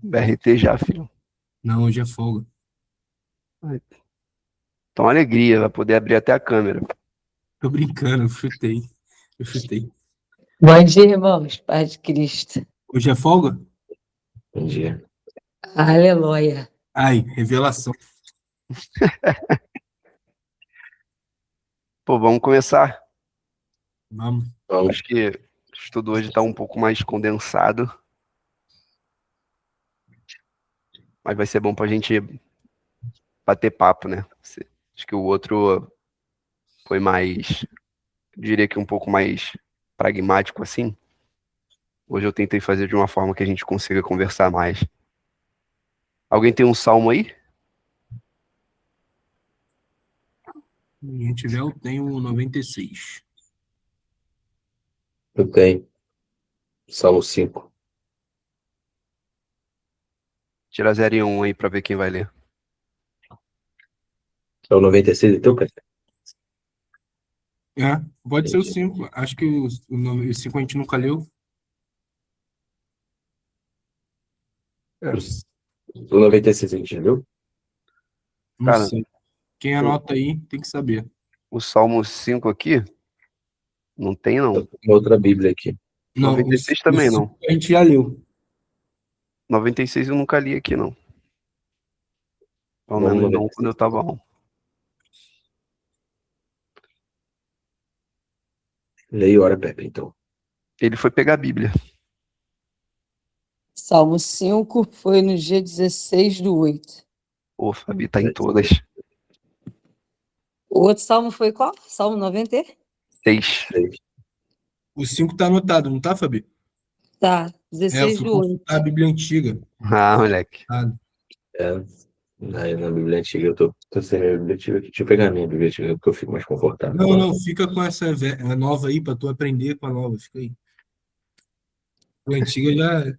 BRT já, filho. Não, hoje é folga. Então, alegria, vai poder abrir até a câmera. Tô brincando, eu chutei. Eu chutei. Bom dia, irmãos. Paz de Cristo. Hoje é folga? Bom dia. Aleluia. Ai, revelação. Pô, vamos começar. Vamos. Vamos. Acho que o estudo hoje está um pouco mais condensado, mas vai ser bom para a gente bater papo, né? Acho que o outro foi mais, diria que um pouco mais pragmático assim. Hoje eu tentei fazer de uma forma que a gente consiga conversar mais. Alguém tem um salmo aí? Ninguém tiver, eu tenho 96. Eu tenho. Salmo 5. Tira 0 e 1 aí para ver quem vai ler. É o 96 teu, cara? É, pode ser o 5. Acho que o 5 a gente nunca leu. O 96 a gente viu? Não Cara, sei. Quem anota aí tem que saber. o Salmo 5 aqui, não tem não. Uma outra Bíblia aqui. Não, 96 o também 5 não. a gente já leu. 96 eu nunca li aqui não. Pelo Vamos menos no não quando eu 96. tava on. Leia e ora, Pepe, então. Ele foi pegar a Bíblia. Salmo 5 foi no dia 16/8. Ô, Fabi, tá em todas. O outro salmo foi qual? Salmo 90? 6. O 5 tá anotado, não tá, Fabi? Tá, É, eu fui consultar a 16/8. Bíblia Antiga. Ah, moleque. Ah, É, na Bíblia Antiga, eu tô sem minha Bíblia Antiga aqui. Deixa eu pegar a minha Bíblia Antiga, porque eu fico mais confortável não, agora. não, fica com essa a nova aí pra tu aprender com a nova. Fica aí. O antiga já, todo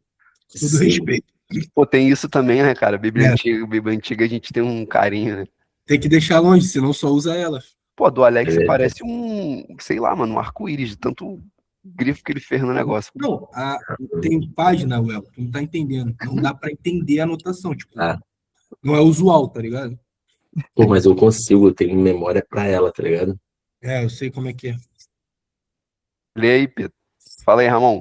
Sim. respeito. Pô, tem isso também, né, cara? É, Bíblia antiga a gente tem um carinho, né? tem que deixar longe, senão só usa ela. Pô, do É Alex verdade. parece um, sei lá, mano, um arco-íris, de tanto grifo que ele fez no negócio. Não, tem página, Well, tu não tá entendendo. Não dá pra entender a anotação, tipo, Ah, não é usual, tá ligado? pô, mas eu consigo, eu tenho memória pra ela, tá ligado? É, eu sei como é que é. Lê aí, Pedro. Fala aí, Ramon.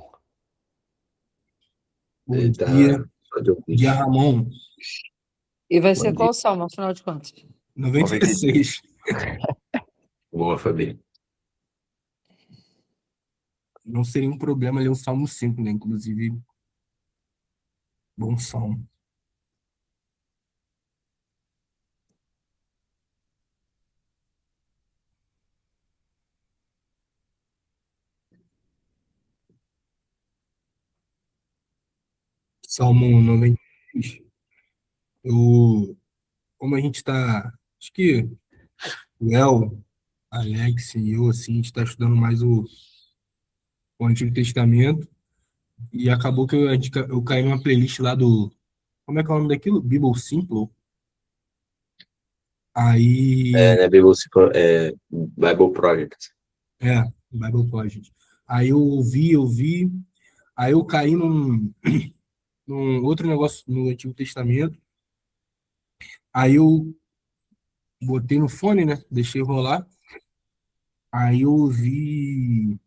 Bom Ele tá dia, só de dia ouvir. Ramon, E vai Bom ser dia. qual salmo, afinal de contas? 96. 96. Boa, Fabi. Não seria um problema ler o Salmo 5, né? Inclusive, bom salmo. Salmo 96. Eu, como a gente tá, acho que o El, Alex e eu, assim, a gente tá estudando mais o Antigo Testamento e acabou que eu caí numa playlist lá do, como é que é o nome daquilo? Bible Simple. É, Aí, né, Bible Project. Bible Project. Aí eu ouvi, aí eu caí num outro negócio no Antigo Testamento, aí eu botei no fone, né? Deixei rolar. Aí eu ouvi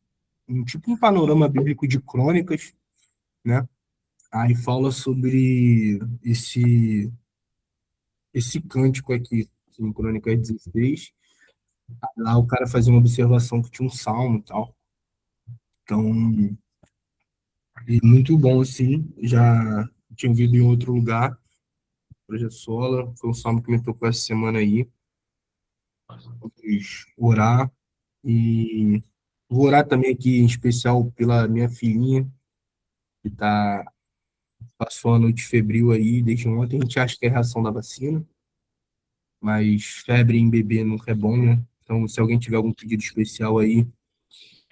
tipo um panorama bíblico de crônicas, né? Aí fala sobre esse cântico aqui, em Crônicas 16. Lá o cara fazia uma observação que tinha um salmo e tal. Então, e muito bom, assim. Já tinha ouvido em outro lugar, Projeto Sola. Foi um salmo que me tocou essa semana aí. Vamos orar. E vou orar também aqui, em especial, pela minha filhinha, que passou a noite febril aí desde ontem. A gente acha que é reação da vacina, mas febre em bebê nunca é bom, né? Então, se alguém tiver algum pedido especial aí,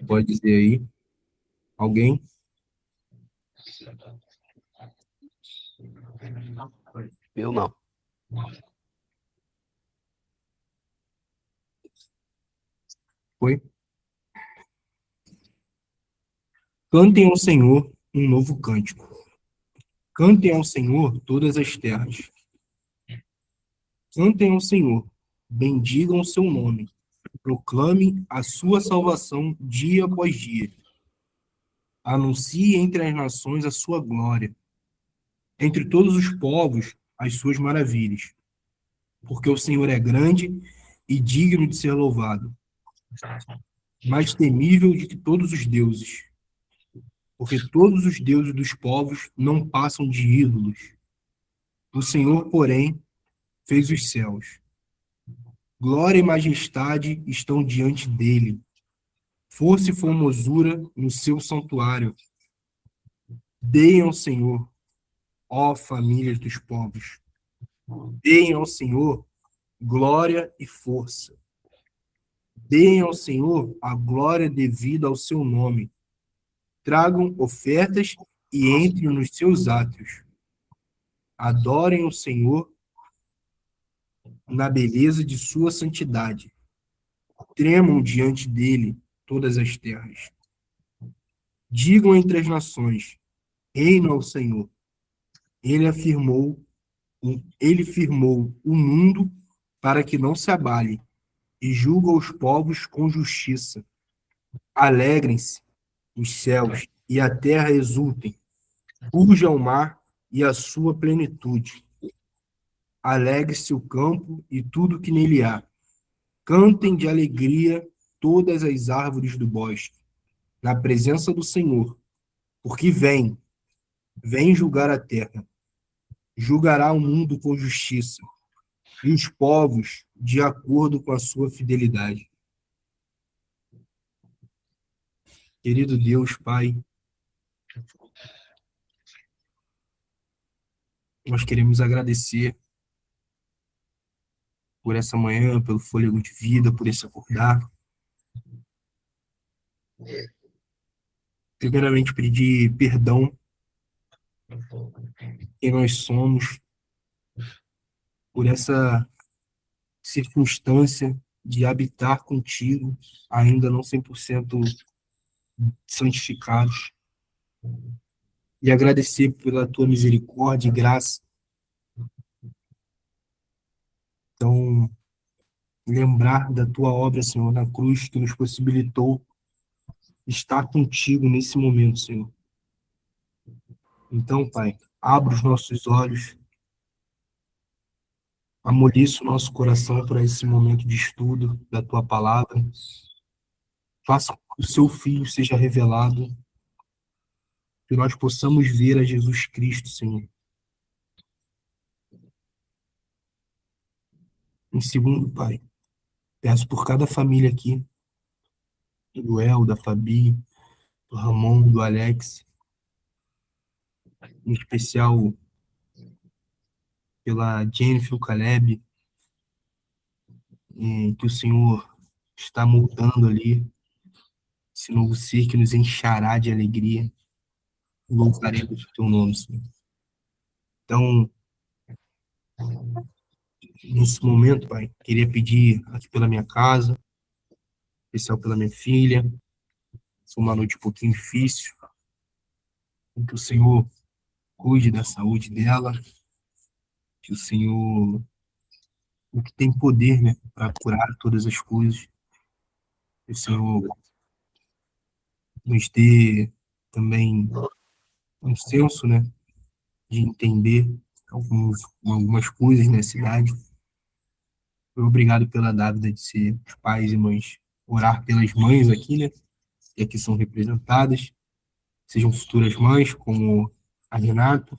pode dizer aí. Alguém? Eu não. Foi? Cantem ao Senhor um novo cântico. Cantem ao Senhor todas as terras. Cantem ao Senhor, bendigam o seu nome, proclame a sua salvação dia após dia. Anuncie entre as nações a sua glória, entre todos os povos as suas maravilhas. Porque o Senhor é grande e digno de ser louvado, mais temível de que todos os deuses. Porque todos os deuses dos povos não passam de ídolos. O Senhor, porém, fez os céus. Glória e majestade estão diante dele. Força e formosura no seu santuário. Deem ao Senhor, ó famílias dos povos. Deem ao Senhor glória e força. Deem ao Senhor a glória devida ao seu nome. Tragam ofertas e entrem nos seus átrios. Adorem o Senhor na beleza de sua santidade. Tremam diante dele todas as terras. Digam entre as nações: reina ao Senhor. Ele firmou o mundo para que não se abale e julga os povos com justiça. Alegrem-se os céus e a terra exultem. Ruja o mar e a sua plenitude. Alegre-se o campo e tudo que nele há. Cantem de alegria todas as árvores do bosque, na presença do Senhor, porque vem julgar a terra. Julgará o mundo com justiça, e os povos de acordo com a sua fidelidade. Querido Deus, Pai, nós queremos agradecer por essa manhã, pelo fôlego de vida, por esse acordar. Primeiramente, pedir perdão quem nós somos por essa circunstância de habitar contigo, ainda não 100% santificados. E agradecer pela tua misericórdia e graça. Então, lembrar da tua obra, Senhor, na cruz, que nos possibilitou estar contigo nesse momento, Senhor. Então, Pai, abra os nossos olhos, amoliça o nosso coração para esse momento de estudo da tua palavra. Faça com que o seu Filho seja revelado, que nós possamos ver a Jesus Cristo, Senhor. Em segundo, Pai, peço por cada família aqui, do El, da Fabi, do Ramon, do Alex, em especial pela Jennifer, o Caleb, que o Senhor está moldando ali, esse novo ser que nos encherá de alegria. Louvaremos o teu nome, Senhor. Então, nesse momento, Pai, queria pedir aqui pela minha casa, em especial pela minha filha. Foi uma noite um pouquinho difícil, que o Senhor cuide da saúde dela, que o Senhor, o que tem poder, né, para curar todas as coisas, que o Senhor nos dê também um senso, né, de entender algumas coisas na cidade. Obrigado pela dávida de ser os pais e mães, orar pelas mães aqui, né, que aqui são representadas, sejam futuras mães, como a Renata,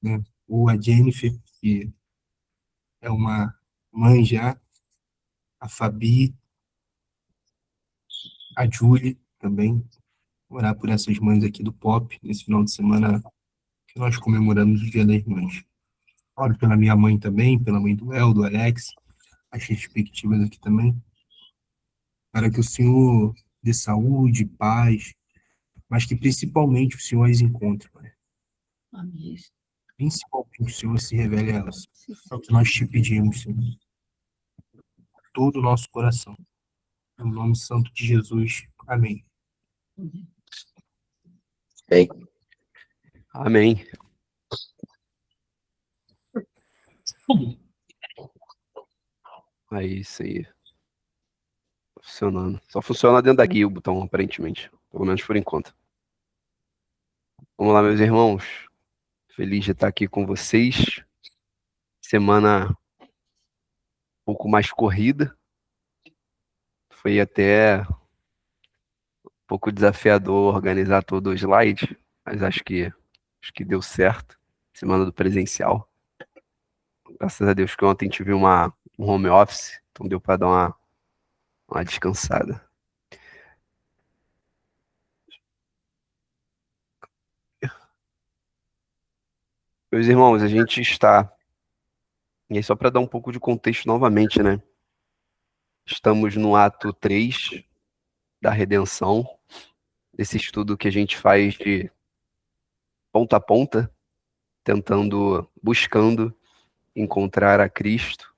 né, ou a Jennifer, que é uma mãe já, a Fabi, a Julie também, orar por essas mães aqui do Pop, nesse final de semana que nós comemoramos o Dia das Mães. Oro pela minha mãe também, pela mãe do El, do Alex, as respectivas aqui também, para que o Senhor dê saúde, paz, mas que principalmente o Senhor as encontre, Pai. Amém. Principalmente o Senhor se revele a elas. É o que nós te pedimos, Senhor. Todo o nosso coração. Em nome santo de Jesus. Amém. Bem, Amém. Aí, isso aí. Tá funcionando. Só funciona dentro da guia o botão, aparentemente. Pelo menos por enquanto. Vamos lá, meus irmãos. Feliz de estar aqui com vocês. Semana um pouco mais corrida. Foi até um pouco desafiador organizar todo o slide, mas acho que deu certo. Semana do presencial. Graças a Deus que ontem tive um home office, então deu para dar uma descansada. Meus irmãos, a gente está, e aí só para dar um pouco de contexto novamente, né? Estamos no ato 3 da redenção, desse estudo que a gente faz de ponta a ponta, buscando encontrar a Cristo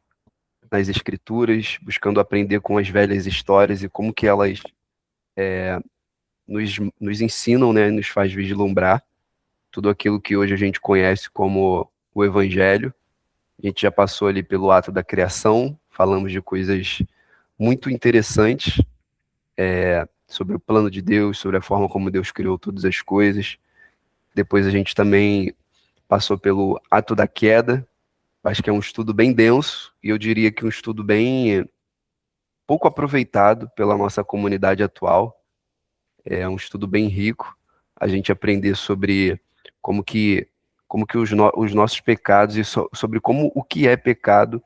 nas Escrituras, buscando aprender com as velhas histórias e como que elas nos ensinam, né? Nos faz vislumbrar tudo aquilo que hoje a gente conhece como o Evangelho. A gente já passou ali pelo ato da criação, falamos de coisas muito interessantes sobre o plano de Deus, sobre a forma como Deus criou todas as coisas. Depois a gente também passou pelo ato da queda, acho que é um estudo bem denso, e eu diria que um estudo bem pouco aproveitado pela nossa comunidade atual. É um estudo bem rico, a gente aprender sobre como que, como que os nossos pecados e sobre como o que é pecado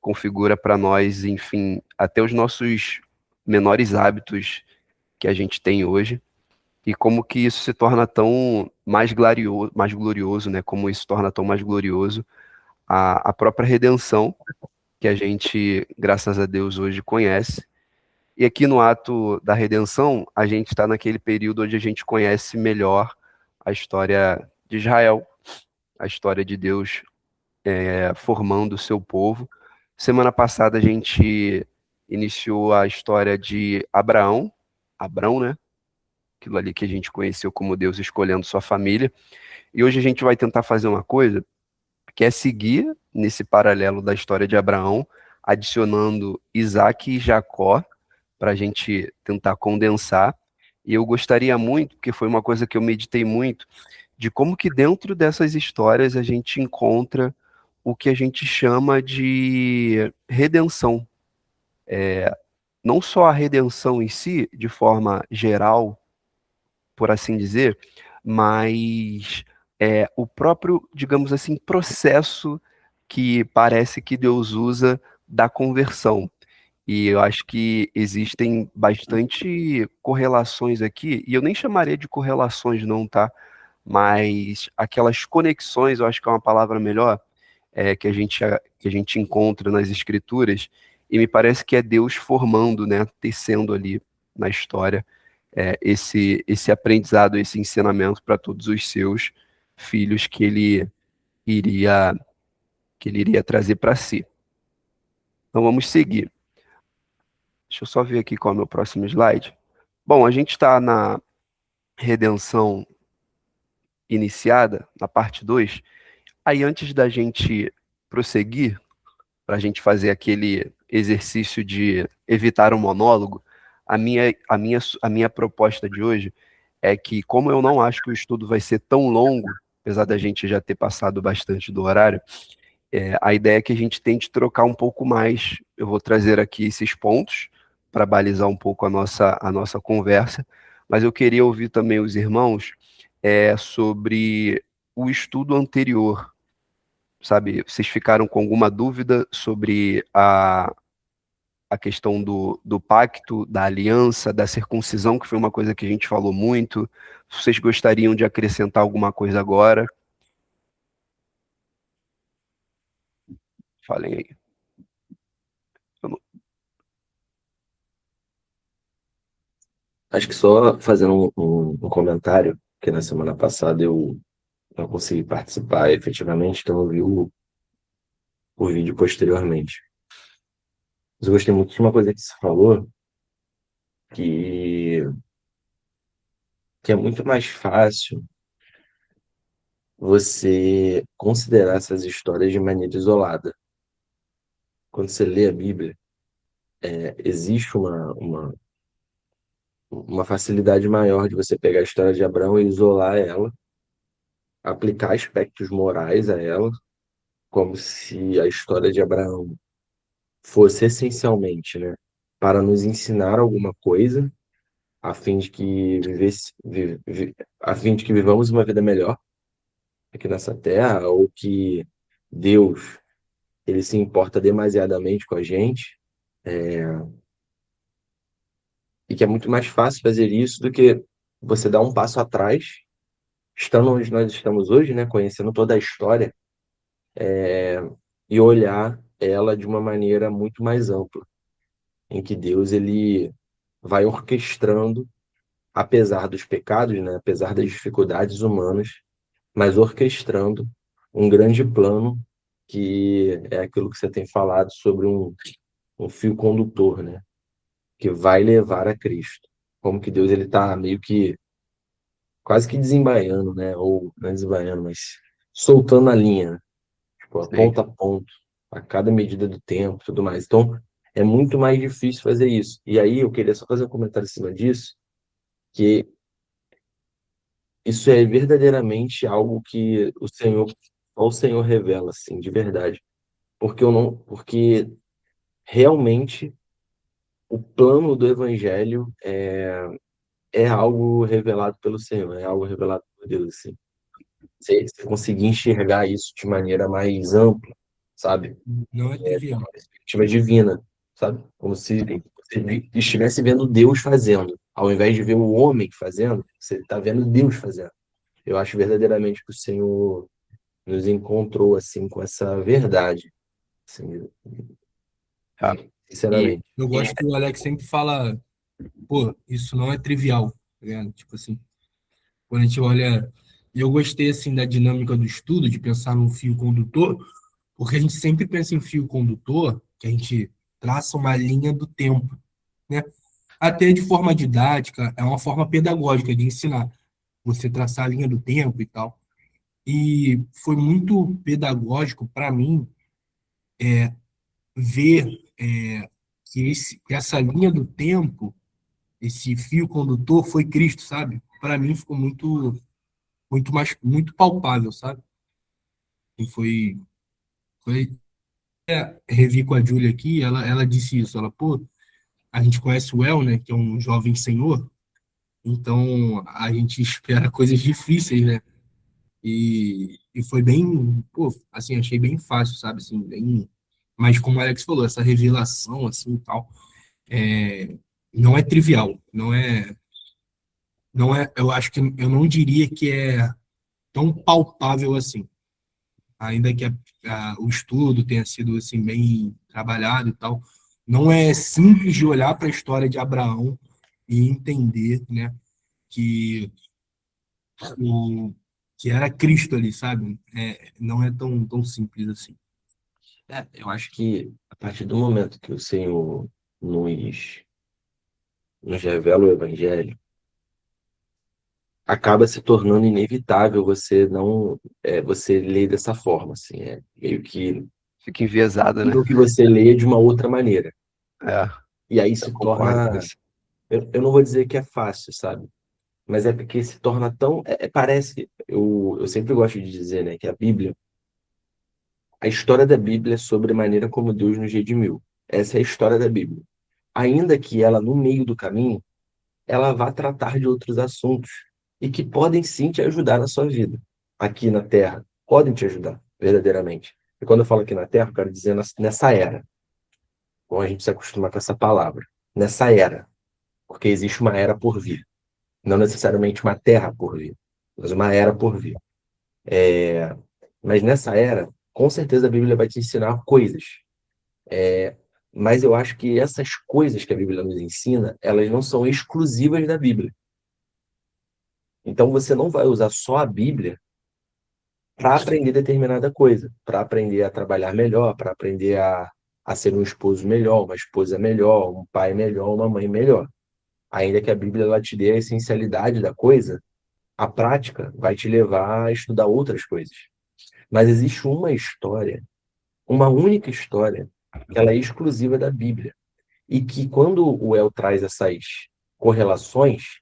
configura para nós, enfim, até os nossos menores hábitos que a gente tem hoje e como que isso se torna tão mais glorioso, né? Como isso se torna tão mais glorioso a própria redenção que a gente, graças a Deus, hoje conhece. E aqui no ato da redenção, a gente está naquele período onde a gente conhece melhor a história de Israel, a história de Deus formando o seu povo. Semana passada a gente iniciou a história de Abrão, né? Aquilo ali que a gente conheceu como Deus escolhendo sua família. E hoje a gente vai tentar fazer uma coisa que é seguir nesse paralelo da história de Abraão, adicionando Isaac e Jacó, para a gente tentar condensar. E eu gostaria muito, porque foi uma coisa que eu meditei muito, de como que dentro dessas histórias a gente encontra o que a gente chama de redenção. Não só a redenção em si, de forma geral, por assim dizer, mas o próprio, digamos assim, processo que parece que Deus usa da conversão. E eu acho que existem bastante correlações aqui, e eu nem chamaria de correlações não, tá? Mas aquelas conexões, eu acho que é uma palavra melhor, que a gente encontra nas escrituras, e me parece que é Deus formando, né, tecendo ali na história esse aprendizado, esse ensinamento para todos os seus filhos iria que ele iria trazer para si. Então vamos seguir. Deixa eu só ver aqui qual é o meu próximo slide. Bom, a gente está na redenção iniciada, na parte 2. Aí antes da gente prosseguir, para a gente fazer aquele exercício de evitar o monólogo, a minha proposta de hoje é que, como eu não acho que o estudo vai ser tão longo, apesar da gente já ter passado bastante do horário, a ideia é que a gente tente trocar um pouco mais. Eu vou trazer aqui esses pontos para balizar um pouco a nossa conversa, mas eu queria ouvir também os irmãos sobre o estudo anterior, sabe? Vocês ficaram com alguma dúvida sobre a questão do pacto, da aliança, da circuncisão, que foi uma coisa que a gente falou muito? Vocês gostariam de acrescentar alguma coisa agora? Falem aí. Eu não- Acho que só fazendo um comentário, que na semana passada eu não consegui participar efetivamente, então eu vi o vídeo posteriormente. Mas eu gostei muito de uma coisa que você falou, que, que é muito mais fácil você considerar essas histórias de maneira isolada. Quando você lê a Bíblia, existe uma facilidade maior de você pegar a história de Abraão e isolar ela, aplicar aspectos morais a ela, como se a história de Abraão fosse essencialmente, né, para nos ensinar alguma coisa, a fim de que a fim de que vivamos uma vida melhor aqui nessa terra, ou que Deus ele se importa demasiadamente com a gente, e que é muito mais fácil fazer isso do que você dar um passo atrás, estando onde nós estamos hoje, né, conhecendo toda a história, e olhar ela de uma maneira muito mais ampla, em que Deus ele vai orquestrando, apesar dos pecados, né, apesar das dificuldades humanas, mas orquestrando um grande plano que é aquilo que você tem falado sobre um fio condutor, né, que vai levar a Cristo. Como que Deus ele está meio que quase que desembaiando, né, ou não é desembaiando, mas soltando a linha, né? Tipo, a Sim. ponto a ponto, a cada medida do tempo, e tudo mais. Então, é muito mais difícil fazer isso. E aí eu queria só fazer um comentário em cima disso, que isso é verdadeiramente algo que só o Senhor revela, assim, de verdade. Porque realmente o plano do Evangelho é algo revelado pelo Senhor, é algo revelado por Deus, assim. Você conseguir enxergar isso de maneira mais ampla, sabe? Não é De trivial. uma perspectiva divina, sabe? Como se você estivesse vendo Deus fazendo. Ao invés de ver o homem fazendo, você está vendo Deus fazendo. Eu acho verdadeiramente que o Senhor nos encontrou assim com essa verdade, assim, Tá. E sinceramente. Eu gosto que o Alex sempre fala, pô, isso não é trivial, tá ligado? Tipo assim, quando a gente olha. Eu gostei, assim, da dinâmica do estudo, de pensar num fio condutor, porque a gente sempre pensa em fio condutor, que a gente traça uma linha do tempo, né? Até de forma didática, é uma forma pedagógica de ensinar. Você traçar a linha do tempo e tal. E foi muito pedagógico para mim ver que essa linha do tempo, esse fio condutor, foi Cristo, sabe? Para mim ficou muito palpável, sabe? E revi com a Júlia aqui, ela disse isso, ela, pô, a gente conhece o El, né, que é um jovem senhor, então a gente espera coisas difíceis, né? E foi bem, pô, assim, achei bem fácil, sabe? Assim, bem. Mas como o Alex falou, essa revelação, assim, e tal, é, não é trivial, eu acho que eu não diria que é tão palpável assim, ainda que o estudo tenha sido, assim, bem trabalhado e tal, não é simples de olhar para a história de Abraão e entender, né, que o que era Cristo ali, sabe? Não é tão simples assim. Eu acho que a partir do momento que o Senhor nos, nos revela o Evangelho, acaba se tornando inevitável você não você ler dessa forma, assim, meio que fica enviesado, né? possível que você leia de uma outra maneira. É, E aí eu se concordo com torna, isso. eu não vou dizer que é fácil, sabe? Mas é porque se torna tão, parece, eu sempre gosto de dizer, né, que a história da Bíblia é sobre a maneira como Deus nos redimiu. Essa é a história da Bíblia. Ainda que ela, no meio do caminho, ela vá tratar de outros assuntos e que podem sim te ajudar na sua vida, aqui na Terra. Podem te ajudar, verdadeiramente. E quando eu falo aqui na Terra, eu quero dizer nessa era. Bom, a gente se acostuma com essa palavra. Nessa era. Porque existe uma era por vir. Não necessariamente uma terra por vir, mas uma era por vir. Mas nessa era, com certeza a Bíblia vai te ensinar coisas. Mas eu acho que essas coisas que a Bíblia nos ensina, elas não são exclusivas da Bíblia. Então você não vai usar só a Bíblia para aprender determinada coisa, para aprender a trabalhar melhor, para aprender a ser um esposo melhor, uma esposa melhor, um pai melhor, uma mãe melhor. Ainda que a Bíblia ela te dê a essencialidade da coisa, A prática vai te levar a estudar outras coisas. Mas existe uma história, uma única história, que ela é exclusiva da Bíblia. E que quando o El traz essas correlações,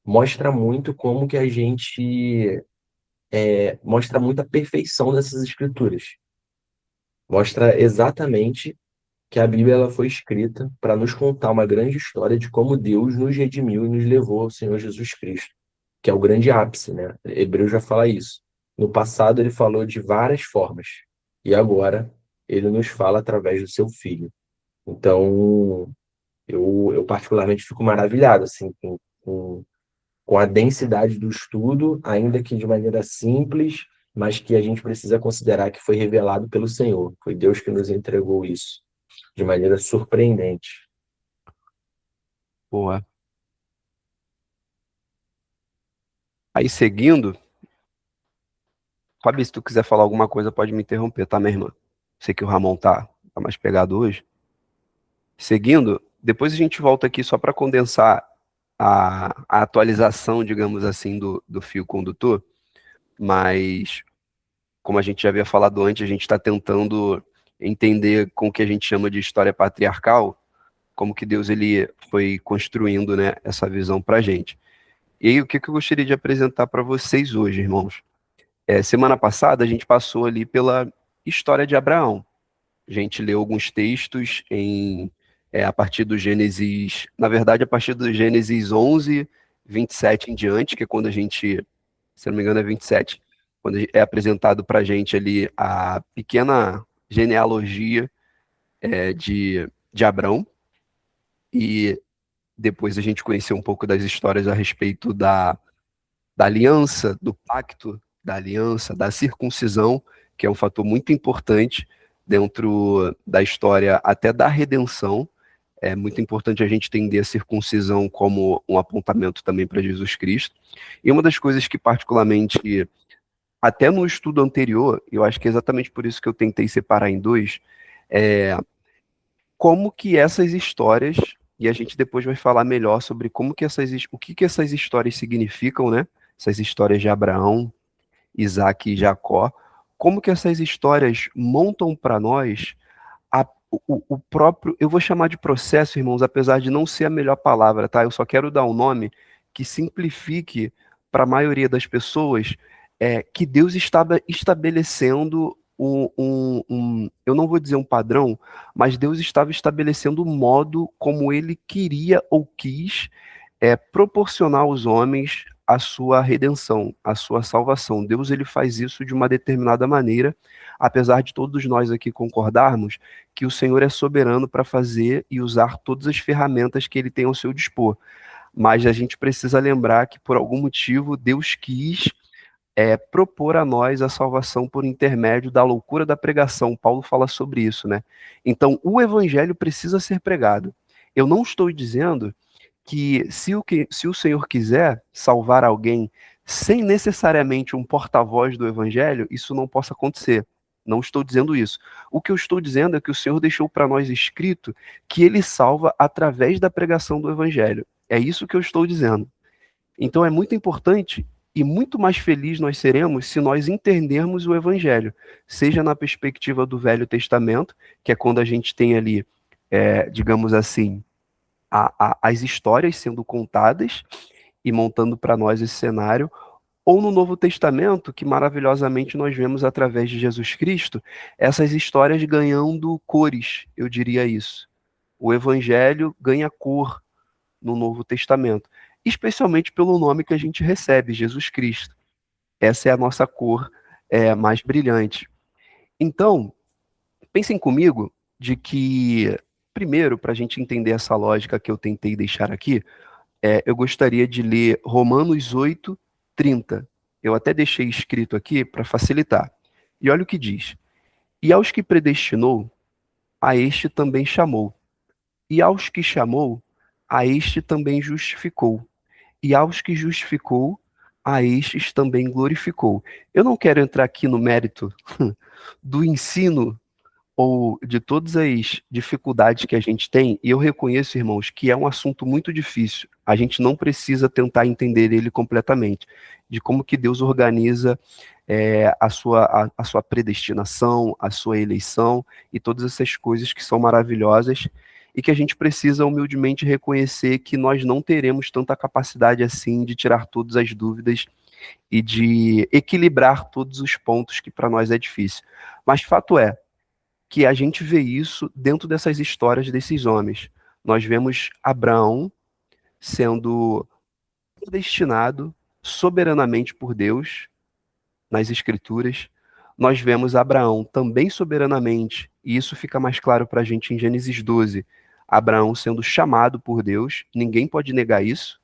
mostra muito como que a gente mostra muita perfeição dessas escrituras. Mostra exatamente que a Bíblia ela foi escrita para nos contar uma grande história de como Deus nos redimiu e nos levou ao Senhor Jesus Cristo, que é o grande ápice, né? Hebreus já fala isso. No passado ele falou de várias formas, e agora ele nos fala através do seu Filho. Então, eu particularmente fico maravilhado assim, com a densidade do estudo, ainda que de maneira simples, mas que a gente precisa considerar que foi revelado pelo Senhor. Foi Deus que nos entregou isso de maneira surpreendente. Boa. Aí seguindo, Fabi, se tu quiser falar alguma coisa, pode me interromper, tá, minha irmã? Sei que o Ramon tá mais pegado hoje. Seguindo, depois a gente volta aqui só para condensar a atualização, digamos assim, do fio condutor, mas como a gente já havia falado antes, a gente está tentando entender com o que a gente chama de história patriarcal, como que Deus ele foi construindo, né, essa visão para a gente. E aí, o que eu gostaria de apresentar para vocês hoje, irmãos? Semana passada a gente passou ali pela história de Abraão. A gente leu alguns textos a partir do Gênesis, na verdade, a partir do Gênesis 11, 27 em diante, que é quando a gente, se não me engano, é 27, quando é apresentado para a gente ali a pequena genealogia de Abrão, e depois a gente conheceu um pouco das histórias a respeito da aliança, do pacto, da aliança, da circuncisão, que é um fator muito importante dentro da história até da redenção. É muito importante a gente entender a circuncisão como um apontamento também para Jesus Cristo. E uma das coisas que particularmente, até no estudo anterior, eu acho que é exatamente por isso que eu tentei separar em dois, é como que essas histórias, e a gente depois vai falar melhor sobre como que o que que essas histórias significam, né? Essas histórias de Abraão, Isaac e Jacó, como que essas histórias montam para nós o próprio, eu vou chamar de processo, irmãos, apesar de não ser a melhor palavra, tá? Eu só quero dar um nome que simplifique para a maioria das pessoas que Deus estava estabelecendo eu não vou dizer um padrão, mas Deus estava estabelecendo o modo como ele queria ou quis proporcionar aos homens a sua redenção, a sua salvação. Deus ele faz isso de uma determinada maneira, apesar de todos nós aqui concordarmos que o Senhor é soberano para fazer e usar todas as ferramentas que ele tem ao seu dispor. Mas a gente precisa lembrar que por algum motivo Deus quis propor a nós a salvação por intermédio da loucura da pregação. Paulo fala sobre isso, né? Então, o evangelho precisa ser pregado. Eu não estou dizendo que se o Senhor quiser salvar alguém sem necessariamente um porta-voz do evangelho, isso não possa acontecer. Não estou dizendo isso. O que eu estou dizendo é que o Senhor deixou para nós escrito que ele salva através da pregação do evangelho. É isso que eu estou dizendo. Então é muito importante e muito mais feliz nós seremos se nós entendermos o evangelho, seja na perspectiva do Velho Testamento, que é quando a gente tem ali, digamos assim, as histórias sendo contadas e montando para nós esse cenário, ou no Novo Testamento, que maravilhosamente nós vemos através de Jesus Cristo, essas histórias ganhando cores, eu diria isso. O Evangelho ganha cor no Novo Testamento, especialmente pelo nome que a gente recebe, Jesus Cristo. Essa é a nossa cor mais brilhante. Então, pensem comigo de que, primeiro, para a gente entender essa lógica que eu tentei deixar aqui, eu gostaria de ler Romanos 8, 30. Eu até deixei escrito aqui para facilitar. E olha o que diz. E aos que predestinou, a este também chamou. E aos que chamou, a este também justificou. E aos que justificou, a estes também glorificou. Eu não quero entrar aqui no mérito do ensino ou de todas as dificuldades que a gente tem, e eu reconheço, irmãos, que é um assunto muito difícil. A gente não precisa tentar entender ele completamente, de como que Deus organiza a sua predestinação, a sua eleição e todas essas coisas que são maravilhosas e que a gente precisa humildemente reconhecer que nós não teremos tanta capacidade assim de tirar todas as dúvidas e de equilibrar todos os pontos que para nós é difícil. Mas fato é que a gente vê isso dentro dessas histórias desses homens. Nós vemos Abraão sendo predestinado soberanamente por Deus nas Escrituras. Nós vemos Abraão também soberanamente, e isso fica mais claro para a gente em Gênesis 12, Abraão sendo chamado por Deus, ninguém pode negar isso.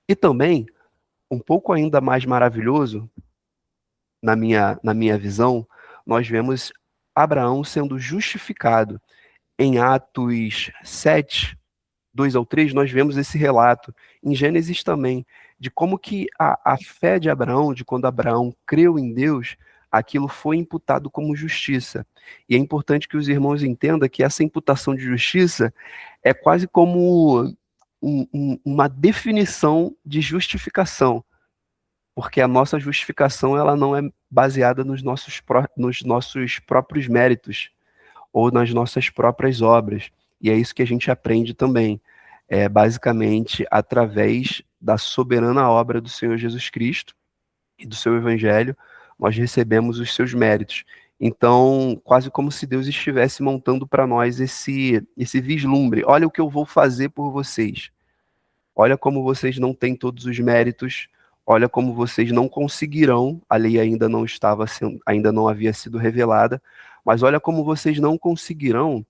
E também, um pouco ainda mais maravilhoso, na minha visão, nós vemos Abraão sendo justificado. Em Atos 7, 2 ao 3, nós vemos esse relato, em Gênesis também, de como que a fé de Abraão, de quando Abraão creu em Deus, aquilo foi imputado como justiça. E é importante que os irmãos entendam que essa imputação de justiça é quase como uma definição de justificação, porque a nossa justificação ela não é baseada nos nossos próprios méritos, ou nas nossas próprias obras. E é isso que a gente aprende também, basicamente através da soberana obra do Senhor Jesus Cristo e do seu Evangelho, nós recebemos os seus méritos. Então, quase como se Deus estivesse montando para nós esse vislumbre. Olha o que eu vou fazer por vocês. Olha como vocês não têm todos os méritos. Olha como vocês não conseguirão. A lei ainda não estava sendo, ainda não havia sido revelada. Mas olha como vocês não conseguirão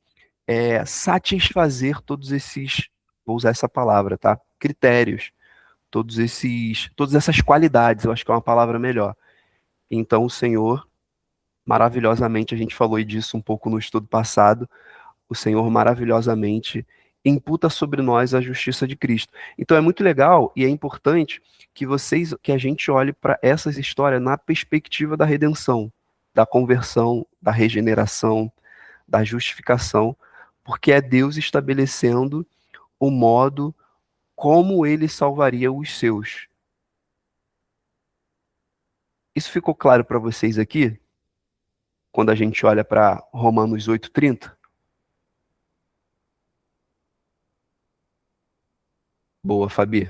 satisfazer todos esses, vou usar essa palavra, tá? Critérios, todas essas qualidades, eu acho que é uma palavra melhor. Então o Senhor, maravilhosamente, a gente falou disso um pouco no estudo passado, o Senhor maravilhosamente imputa sobre nós a justiça de Cristo. Então é muito legal e é importante que a gente olhe para essas histórias na perspectiva da redenção, da conversão, da regeneração, da justificação, porque é Deus estabelecendo o modo como ele salvaria os seus. Isso ficou claro para vocês aqui? Quando a gente olha para Romanos 8:30? Boa, Fabi.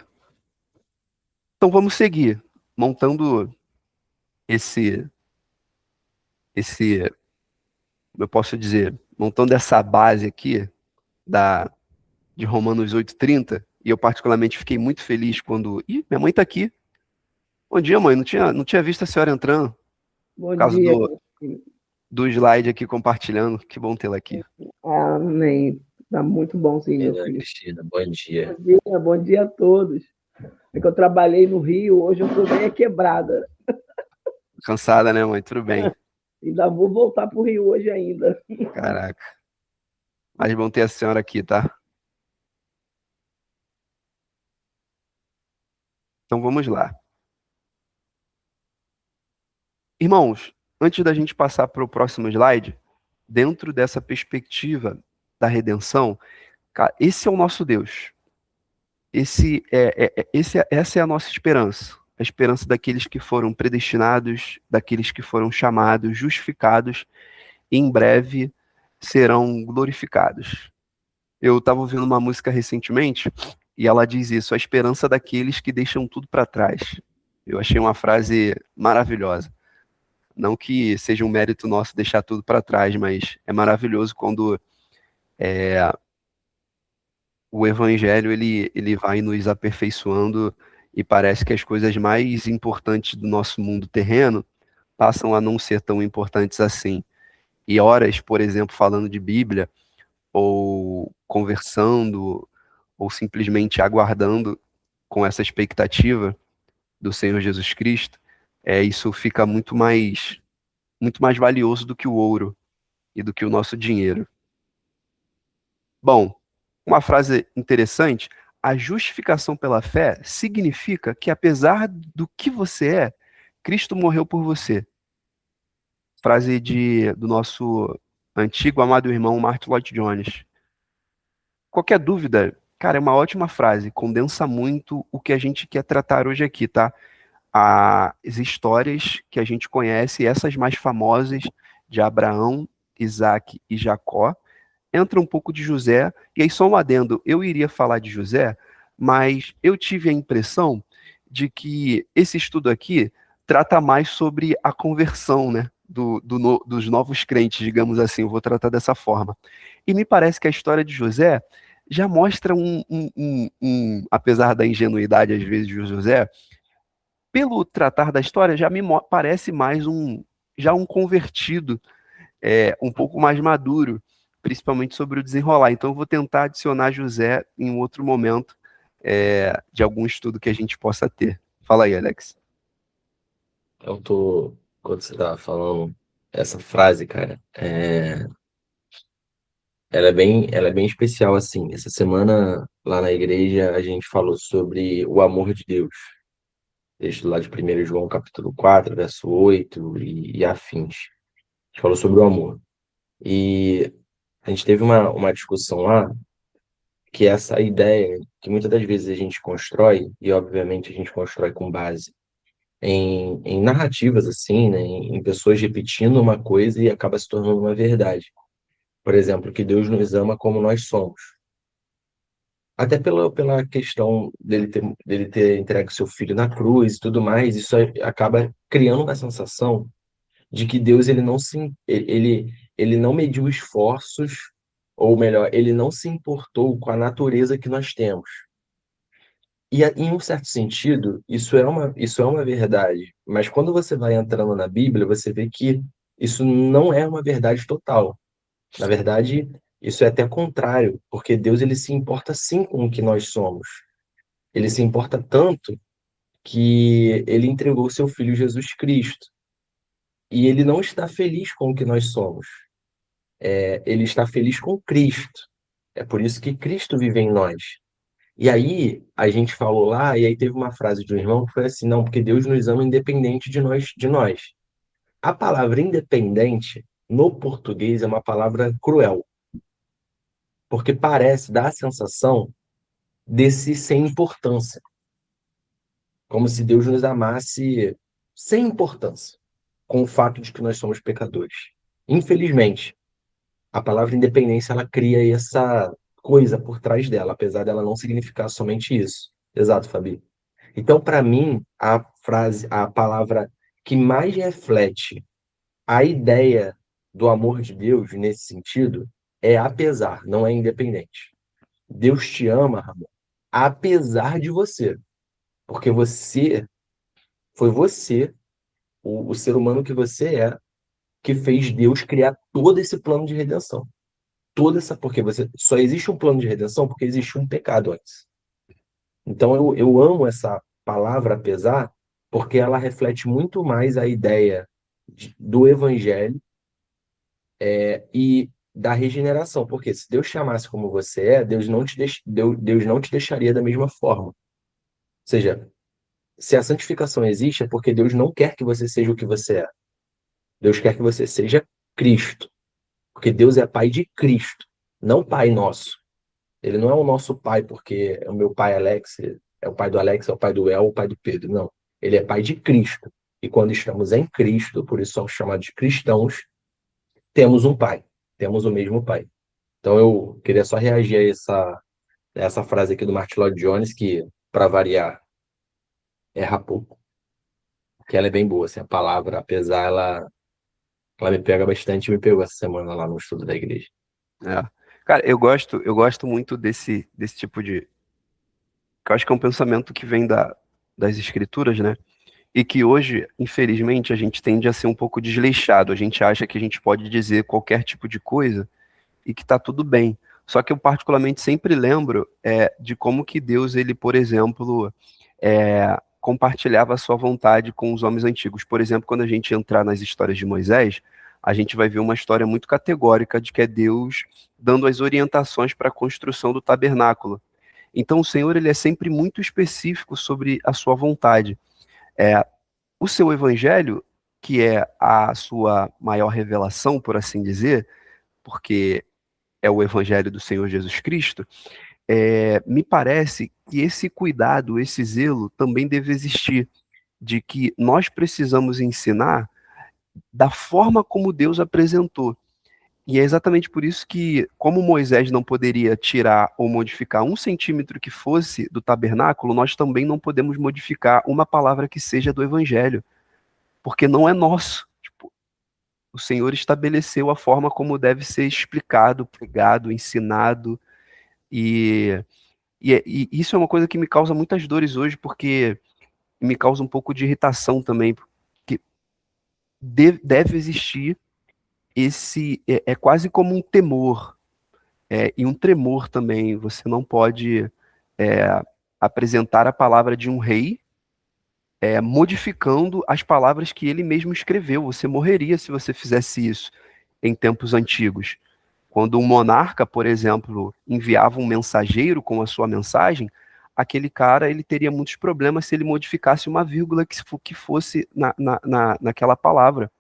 Então vamos seguir, montando esse, eu posso dizer, montando essa base aqui da, de Romanos 8:30, e eu particularmente fiquei muito feliz quando... Ih, minha mãe está aqui. Bom dia, mãe, não tinha visto a senhora entrando, Bom por causa dia, meu filho. do slide aqui compartilhando, que bom tê-la aqui. Amém. Tá muito bonzinho, meu filho. Cristina, bom dia. Bom dia a todos. É que eu trabalhei no Rio, hoje eu tô bem quebrada. Cansada, né, mãe? Tudo bem. Ainda vou voltar pro Rio hoje ainda. Caraca. Mas bom ter a senhora aqui, tá? Então vamos lá. Irmãos, antes da gente passar para o próximo slide, dentro dessa perspectiva da redenção, esse é o nosso Deus. Essa é a nossa esperança. A esperança daqueles que foram predestinados, daqueles que foram chamados, justificados, e em breve serão glorificados. Eu estava ouvindo uma música recentemente e ela diz isso, a esperança daqueles que deixam tudo para trás. Eu achei uma frase maravilhosa. Não que seja um mérito nosso deixar tudo para trás, mas é maravilhoso quando o evangelho ele vai nos aperfeiçoando e parece que as coisas mais importantes do nosso mundo terreno passam a não ser tão importantes assim. E horas, por exemplo, falando de Bíblia, ou conversando, ou simplesmente aguardando com essa expectativa do Senhor Jesus Cristo, isso fica muito mais valioso do que o ouro e do que o nosso dinheiro. Bom, uma frase interessante, a justificação pela fé significa que apesar do que você é, Cristo morreu por você. Frase do nosso antigo amado irmão Martin Lloyd Jones. Qualquer dúvida Cara, é uma ótima frase, condensa muito o que a gente quer tratar hoje aqui, tá? As histórias que a gente conhece, essas mais famosas de Abraão, Isaac e Jacó, entra um pouco de José, e aí só um adendo, eu iria falar de José, mas eu tive a impressão de que esse estudo aqui trata mais sobre a conversão, né, dos novos crentes, digamos assim, eu vou tratar dessa forma. E me parece que a história de José já mostra apesar da ingenuidade às vezes de José, pelo tratar da história, já me parece mais já um convertido, um pouco mais maduro, principalmente sobre o desenrolar. Então, eu vou tentar adicionar José em um outro momento, de algum estudo que a gente possa ter. Fala aí, Alex. Quando você tava falando essa frase, cara, ela é bem especial, assim. Essa semana, lá na igreja, a gente falou sobre o amor de Deus. Texto lá de 1 João, capítulo 4 verso 8 e afins. A gente falou sobre o amor. E a gente teve uma discussão lá, que é essa ideia que muitas das vezes a gente constrói, e obviamente a gente constrói com base em narrativas, assim, né, em pessoas repetindo uma coisa e acaba se tornando uma verdade. Por exemplo, que Deus nos ama como nós somos. Até pela questão dele ter entregue seu filho na cruz e tudo mais, isso acaba criando uma sensação de que Deus ele não mediu esforços, ou melhor, ele não se importou com a natureza que nós temos. E em um certo sentido, isso é uma verdade, mas quando você vai entrando na Bíblia, você vê que isso não é uma verdade total. Na verdade, isso é até contrário, porque Deus ele se importa sim com o que nós somos. Ele se importa tanto que ele entregou seu filho Jesus Cristo. E ele não está feliz com o que nós somos. Ele está feliz com Cristo. É por isso que Cristo vive em nós. E aí, a gente falou lá, e aí teve uma frase de um irmão que foi assim: não, porque Deus nos ama independente de nós. A palavra independente, no português, é uma palavra cruel, porque parece, dá a sensação desse sem importância, como se Deus nos amasse sem importância, com o fato de que nós somos pecadores. Infelizmente, a palavra independência ela cria essa coisa por trás dela, apesar dela não significar somente isso. Exato, Fabi. Então, para mim, a palavra que mais reflete a ideia do amor de Deus nesse sentido é apesar, não é independente. Deus te ama, Ramon, apesar de você, porque foi você, o ser humano que você é, que fez Deus criar todo esse plano de redenção. Porque você só existe um plano de redenção porque existe um pecado antes. Então eu amo essa palavra apesar, porque ela reflete muito mais a ideia do evangelho e da regeneração. Porque se Deus chamasse como você é, Deus não te deixaria da mesma forma. Ou seja, se a santificação existe, é porque Deus não quer que você seja o que você é. Deus quer que você seja Cristo. Porque Deus é pai de Cristo, não pai nosso. Ele não é o nosso pai porque é o meu pai Alex, é o pai do Alex, é o pai do El, o pai do Pedro. Não. Ele é pai de Cristo. E quando estamos em Cristo, por isso somos chamados de cristãos, temos um pai. Temos o mesmo pai. Então eu queria só reagir a essa frase aqui do Martin Lloyd Jones, que, para variar, erra pouco. Que ela é bem boa, assim, a palavra, apesar, ela me pega bastante, me pegou essa semana lá no estudo da igreja. É. Cara, eu gosto muito desse tipo que eu acho que é um pensamento que vem das escrituras, né? E que hoje, infelizmente, a gente tende a ser um pouco desleixado. A gente acha que a gente pode dizer qualquer tipo de coisa e que tá tudo bem. Só que eu particularmente sempre lembro de como que Deus, ele, por exemplo, compartilhava a sua vontade com os homens antigos. Por exemplo, quando a gente entrar nas histórias de Moisés, a gente vai ver uma história muito categórica de que é Deus dando as orientações para a construção do tabernáculo. Então o Senhor, ele é sempre muito específico sobre a sua vontade. O seu evangelho, que é a sua maior revelação, por assim dizer, porque é o evangelho do Senhor Jesus Cristo, me parece que esse cuidado, esse zelo também deve existir, de que nós precisamos ensinar da forma como Deus apresentou. E é exatamente por isso que, como Moisés não poderia tirar ou modificar 1 centímetro que fosse do tabernáculo, nós também não podemos modificar uma palavra que seja do evangelho, porque não é nosso. Tipo, o Senhor estabeleceu a forma como deve ser explicado, pregado, ensinado, e, e isso é uma coisa que me causa muitas dores hoje, porque me causa um pouco de irritação também, porque deve existir é quase como um temor, e um tremor também. Você não pode apresentar a palavra de um rei modificando as palavras que ele mesmo escreveu. Você morreria se você fizesse isso em tempos antigos. Quando um monarca, por exemplo, enviava um mensageiro com a sua mensagem, aquele cara ele teria muitos problemas se ele modificasse uma vírgula que fosse naquela palavra,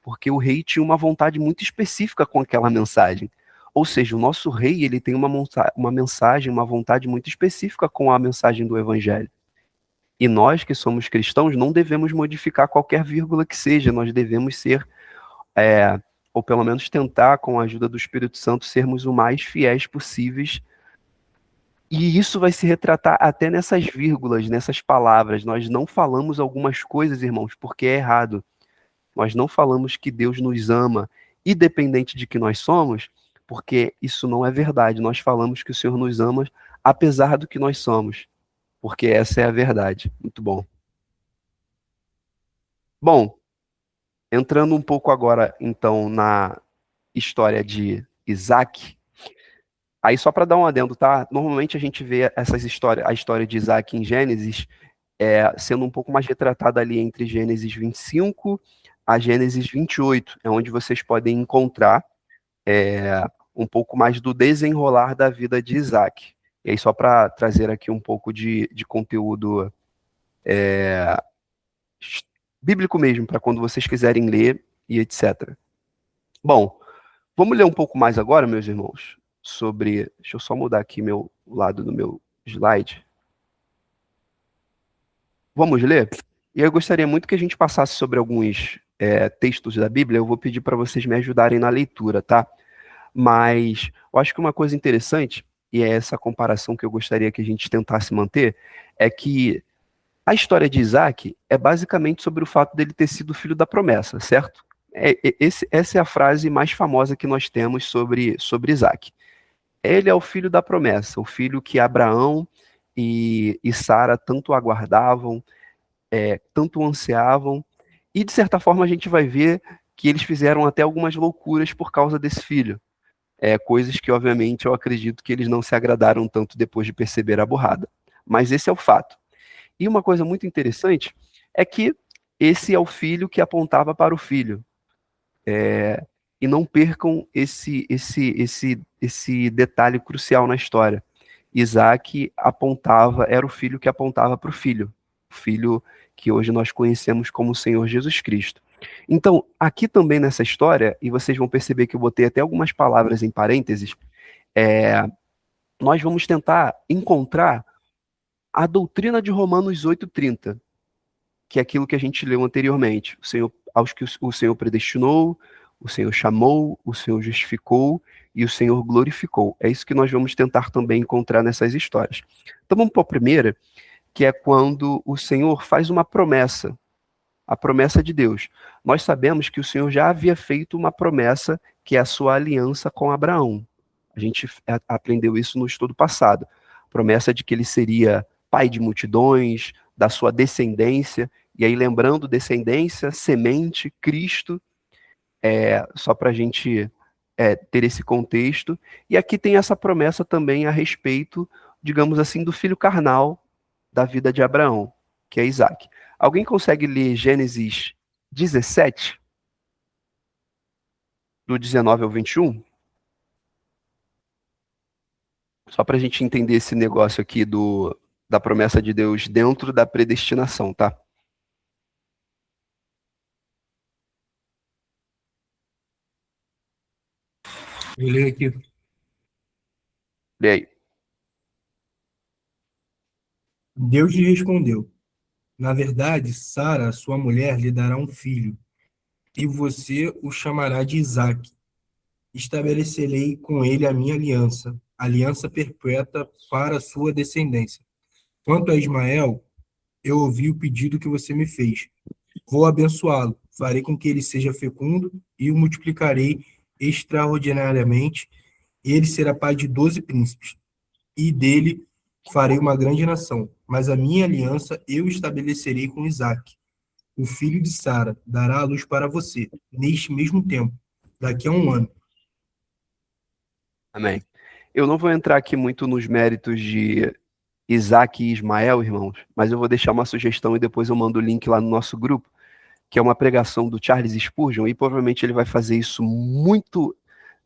porque o rei tinha uma vontade muito específica com aquela mensagem. Ou seja, o nosso rei ele tem uma mensagem, uma vontade muito específica com a mensagem do evangelho. E nós que somos cristãos não devemos modificar qualquer vírgula que seja, nós devemos ser, ou pelo menos tentar, com a ajuda do Espírito Santo, sermos o mais fiéis possíveis. E isso vai se retratar até nessas vírgulas, nessas palavras. Nós não falamos algumas coisas, irmãos, porque é errado. Nós não falamos que Deus nos ama, independente de que nós somos, porque isso não é verdade. Nós falamos que o Senhor nos ama, apesar do que nós somos, porque essa é a verdade. Muito bom. Bom, entrando um pouco agora, então, na história de Isaac, aí só para dar um adendo, tá? Normalmente a gente vê a história de Isaac em Gênesis, sendo um pouco mais retratada ali entre Gênesis 25 a Gênesis 28, é onde vocês podem encontrar um pouco mais do desenrolar da vida de Isaac. E aí, só para trazer aqui um pouco de conteúdo bíblico mesmo, para quando vocês quiserem ler e etc. Bom, vamos ler um pouco mais agora, meus irmãos, sobre. Deixa eu só mudar aqui meu lado do meu slide. Vamos ler? E eu gostaria muito que a gente passasse sobre alguns textos da Bíblia. Eu vou pedir para vocês me ajudarem na leitura, tá? Mas eu acho que uma coisa interessante, e é essa comparação que eu gostaria que a gente tentasse manter, é que a história de Isaac é basicamente sobre o fato dele ter sido filho da promessa, certo? Essa é a frase mais famosa que nós temos sobre Isaac. Ele é o filho da promessa, o filho que Abraão e Sara tanto aguardavam, tanto ansiavam, e de certa forma a gente vai ver que eles fizeram até algumas loucuras por causa desse filho. Coisas que, obviamente, eu acredito que eles não se agradaram tanto depois de perceber a burrada. Mas esse é o fato. E uma coisa muito interessante é que esse é o filho que apontava para o filho. E não percam esse detalhe crucial na história. Isaac era o filho que apontava para o filho que hoje nós conhecemos como o Senhor Jesus Cristo. Então, aqui também nessa história, e vocês vão perceber que eu botei até algumas palavras em parênteses, nós vamos tentar encontrar a doutrina de Romanos 8:30, que é aquilo que a gente leu anteriormente. O Senhor, aos que o Senhor predestinou, o Senhor chamou, o Senhor justificou e o Senhor glorificou. É isso que nós vamos tentar também encontrar nessas histórias. Então vamos para a primeira, que é quando o Senhor faz uma promessa, a promessa de Deus. Nós sabemos que o Senhor já havia feito uma promessa, que é a sua aliança com Abraão. A gente aprendeu isso no estudo passado. Promessa de que ele seria pai de multidões, da sua descendência, e aí lembrando descendência, semente, Cristo, só para a gente ter esse contexto. E aqui tem essa promessa também a respeito, digamos assim, do filho carnal da vida de Abraão, que é Isaac. Alguém consegue ler Gênesis 17, do 19 ao 21? Só para a gente entender esse negócio aqui da promessa de Deus dentro da predestinação, tá? Eu leio aqui. Lê aí. Deus lhe respondeu: Na verdade, Sara, sua mulher, lhe dará um filho, e você o chamará de Isaque. Estabelecerei com ele a minha aliança, aliança perpétua para a sua descendência. Quanto a Ismael, eu ouvi o pedido que você me fez. Vou abençoá-lo, farei com que ele seja fecundo e o multiplicarei extraordinariamente. Ele será pai de 12 príncipes, e dele farei uma grande nação. Mas a minha aliança eu estabelecerei com Isaque, o filho de Sara, dará a luz para você, neste mesmo tempo, daqui a um ano. Amém. Eu não vou entrar aqui muito nos méritos de Isaac e Ismael, irmãos, mas eu vou deixar uma sugestão e depois eu mando o link lá no nosso grupo, que é uma pregação do Charles Spurgeon, e provavelmente ele vai fazer isso muito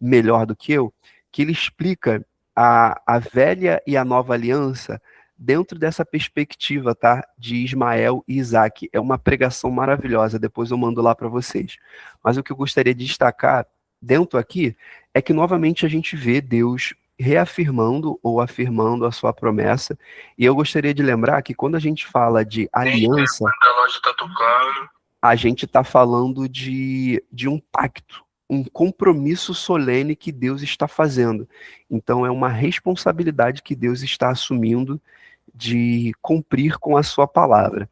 melhor do que eu, que ele explica a velha e a nova aliança dentro dessa perspectiva, tá? De Ismael e Isaac. É uma pregação maravilhosa, depois eu mando lá para vocês. Mas o que eu gostaria de destacar dentro aqui é que novamente a gente vê Deus reafirmando ou afirmando a sua promessa. E eu gostaria de lembrar que quando a gente fala de aliança, A loja está tocando. a gente está falando de um pacto, um compromisso solene que Deus está fazendo. Então, é uma responsabilidade que Deus está assumindo de cumprir com a sua palavra.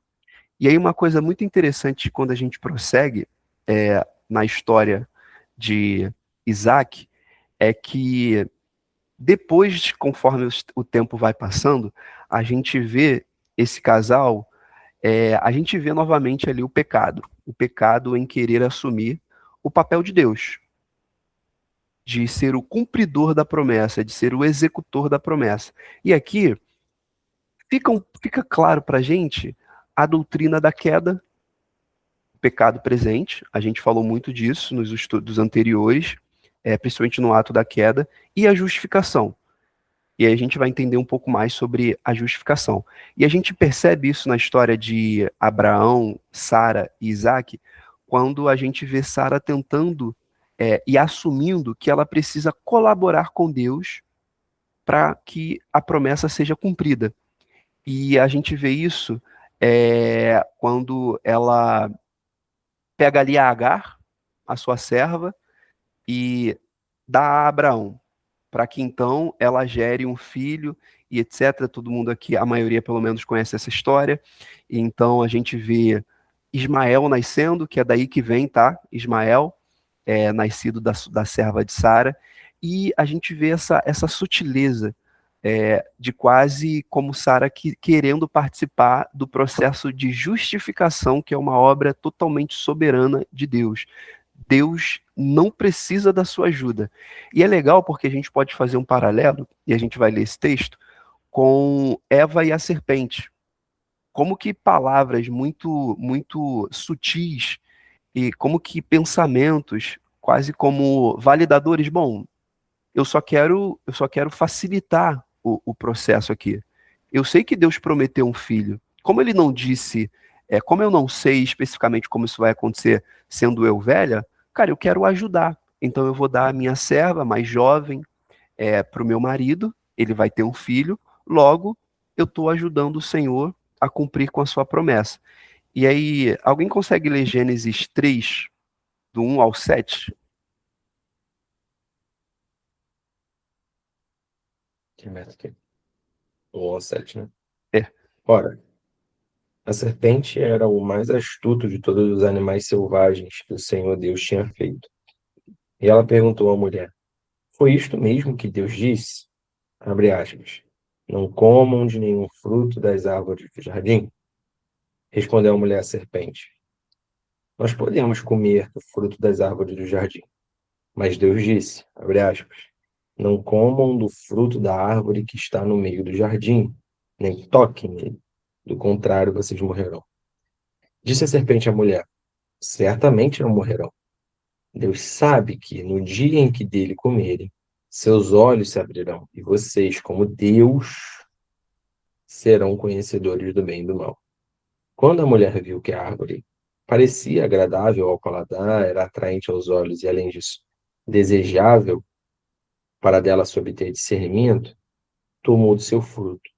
E aí, uma coisa muito interessante quando a gente prossegue na história de Isaac é que depois, conforme o tempo vai passando, a gente vê esse casal a gente vê novamente ali o pecado em querer assumir o papel de Deus, de ser o cumpridor da promessa, de ser o executor da promessa. E aqui fica claro para a gente a doutrina da queda, o pecado presente, a gente falou muito disso nos estudos anteriores, principalmente no ato da queda, e a justificação. E aí a gente vai entender um pouco mais sobre a justificação. E a gente percebe isso na história de Abraão, Sara e Isaac, quando a gente vê Sara tentando e assumindo que ela precisa colaborar com Deus para que a promessa seja cumprida. E a gente vê isso quando ela pega ali a Agar, a sua serva, e dá a Abraão, para que então ela gere um filho e etc. Todo mundo aqui, a maioria pelo menos conhece essa história. E então a gente vê Ismael nascendo, que é daí que vem, tá? Ismael, nascido da serva de Sara, e a gente vê essa sutileza de quase como Sara querendo participar do processo de justificação, que é uma obra totalmente soberana de Deus. Deus não precisa da sua ajuda. E é legal porque a gente pode fazer um paralelo, e a gente vai ler esse texto, com Eva e a serpente. Como que palavras muito sutis e como que pensamentos, quase como validadores, bom, eu só quero facilitar o processo aqui. Eu sei que Deus prometeu um filho. Como ele não disse, como eu não sei especificamente como isso vai acontecer sendo eu velha, cara, eu quero ajudar. Então eu vou dar a minha serva mais jovem para o meu marido, ele vai ter um filho, logo eu estou ajudando o Senhor a cumprir com a sua promessa. E aí, alguém consegue ler Gênesis 3, do 1 ao 7? Que meta aqui? O 7, né? É. Ora, a serpente era o mais astuto de todos os animais selvagens que o Senhor Deus tinha feito. E ela perguntou à mulher: Foi isto mesmo que Deus disse? Abre aspas. Não comam de nenhum fruto das árvores do jardim? Respondeu a mulher à serpente: Nós podemos comer do fruto das árvores do jardim. Mas Deus disse, abre aspas, não comam do fruto da árvore que está no meio do jardim, nem toquem nele. Do contrário, vocês morrerão. Disse a serpente à mulher: Certamente não morrerão. Deus sabe que, no dia em que dele comerem, seus olhos se abrirão, e vocês, como Deus, serão conhecedores do bem e do mal. Quando a mulher viu que a árvore parecia agradável ao paladar, era atraente aos olhos e, além disso, desejável para dela se obter discernimento, tomou do seu fruto,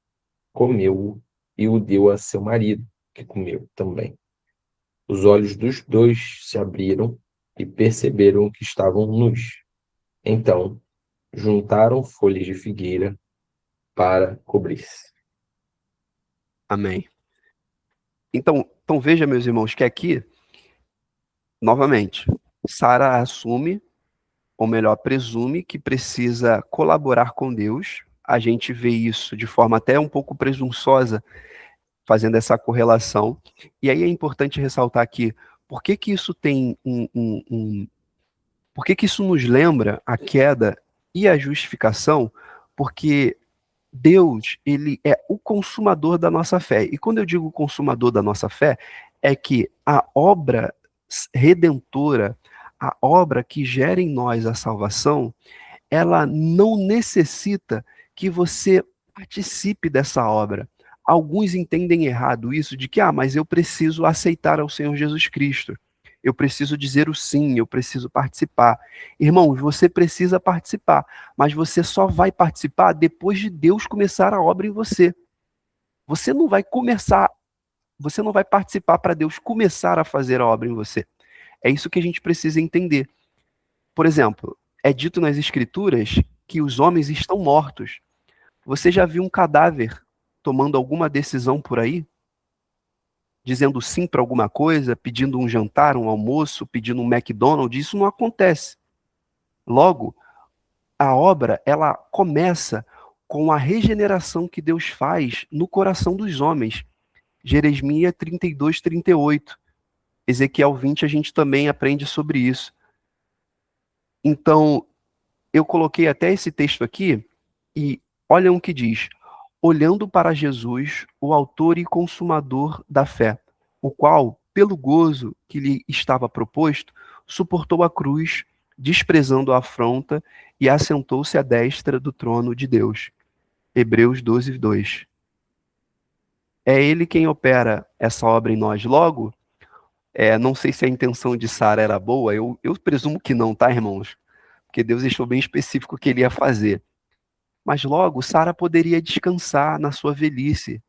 comeu-o e o deu a seu marido, que comeu também. Os olhos dos dois se abriram e perceberam que estavam nus. Então, juntaram folhas de figueira para cobrir-se. Amém. Então veja, meus irmãos, que aqui, novamente, Sara assume, ou melhor, presume que precisa colaborar com Deus. A gente vê isso de forma até um pouco presunçosa, fazendo essa correlação. E aí é importante ressaltar aqui, por que que isso tem por que que isso nos lembra a queda e a justificação? Porque Deus, ele é o consumador da nossa fé. E quando eu digo consumador da nossa fé, é que a obra redentora, a obra que gera em nós a salvação, ela não necessita que você participe dessa obra. Alguns entendem errado isso de que, mas eu preciso aceitar ao Senhor Jesus Cristo. Eu preciso dizer o sim, eu preciso participar. Irmãos, você precisa participar, mas você só vai participar depois de Deus começar a obra em você. Você não vai começar, você não vai participar para Deus começar a fazer a obra em você. É isso que a gente precisa entender. Por exemplo, é dito nas Escrituras que os homens estão mortos. Você já viu um cadáver tomando alguma decisão por aí? Dizendo sim para alguma coisa, pedindo um jantar, um almoço, pedindo um McDonald's? Isso não acontece. Logo, a obra, ela começa com a regeneração que Deus faz no coração dos homens. Jeremias 32, 38. Ezequiel 20, a gente também aprende sobre isso. Então, eu coloquei até esse texto aqui e olham o que diz: olhando para Jesus, o autor e consumador da fé, o qual, pelo gozo que lhe estava proposto, suportou a cruz, desprezando a afronta, e assentou-se à destra do trono de Deus. Hebreus 12, 2. É ele quem opera essa obra em nós. Logo, não sei se a intenção de Sara era boa, eu presumo que não, tá, irmãos? Porque Deus deixou bem específico o que ele ia fazer. Mas logo, Sara poderia descansar na sua velhice.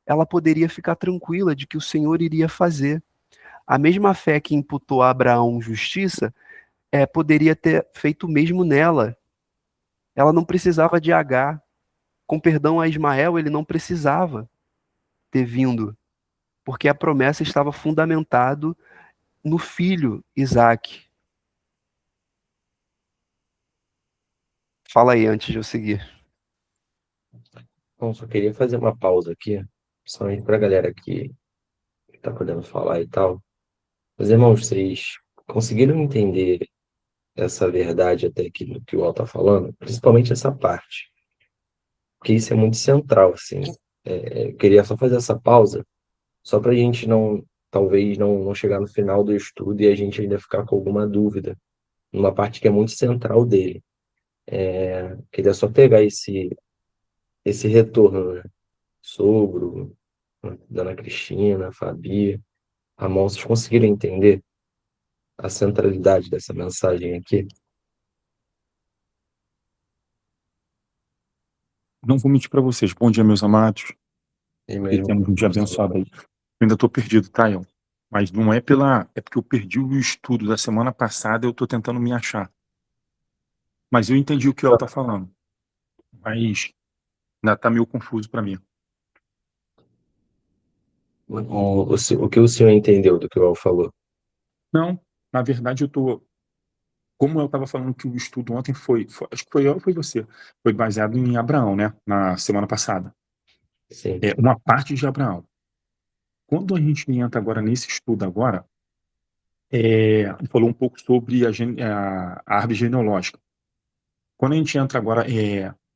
Ela poderia ficar tranquila de que o Senhor iria fazer. A mesma fé que imputou a Abraão justiça, poderia ter feito o mesmo nela. Ela não precisava de Agar. Com perdão a Ismael, ele não precisava ter vindo, porque a promessa estava fundamentado no filho Isaque. Fala aí antes de eu seguir. Bom, só queria fazer uma pausa aqui, principalmente para a galera que está podendo falar e tal. Mas, irmãos, vocês conseguiram entender essa verdade até aqui do que o Al está falando? Principalmente essa parte, porque isso é muito central, assim. Eu queria só fazer essa pausa, só para a gente não, talvez, não chegar no final do estudo e a gente ainda ficar com alguma dúvida, numa parte que é muito central dele. Queria só pegar esse retorno, né? Sogro, Dona Cristina, Fabi, Ramon, vocês conseguiram entender a centralidade dessa mensagem aqui? Não vou mentir para vocês. Bom dia, meus amados. E meu Que irmão, temos um dia abençoado aí. Eu ainda estou perdido, tá, Ion? Mas não é é porque eu perdi o estudo da semana passada, eu estou tentando me achar. Mas eu entendi o que ela está falando. Mas ainda está meio confuso para mim. o que o senhor entendeu do que o Al falou? Não, na verdade eu tô. Como eu estava falando que o estudo ontem acho que foi eu ou foi você? Foi baseado em Abraão, né? Na semana passada. Sim, É uma parte de Abraão. Quando a gente entra agora nesse estudo agora, falou um pouco sobre a árvore genealógica. Quando a gente entra agora,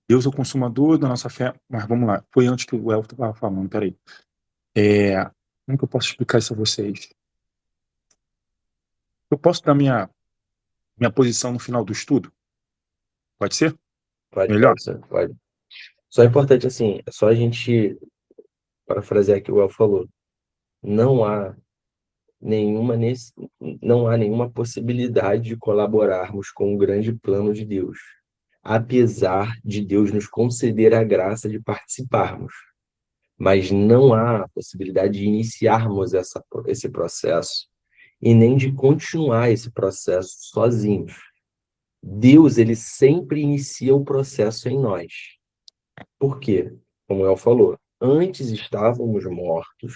Deus é o consumador da nossa fé, mas vamos lá, foi antes que o Elton estava falando, peraí. Como que eu posso explicar isso a vocês? Eu posso dar minha posição no final do estudo? Pode ser? Melhor? pode, senhor, pode. Só é importante, assim, é só a gente parafrasear o que o El falou. Não há nenhuma, não há nenhuma possibilidade de colaborarmos com o grande plano de Deus, apesar de Deus nos conceder a graça de participarmos. mas não há possibilidade de iniciarmos esse processo e nem de continuar esse processo sozinhos. Deus, ele sempre inicia o processo em nós. Por quê? Como El falou, antes estávamos mortos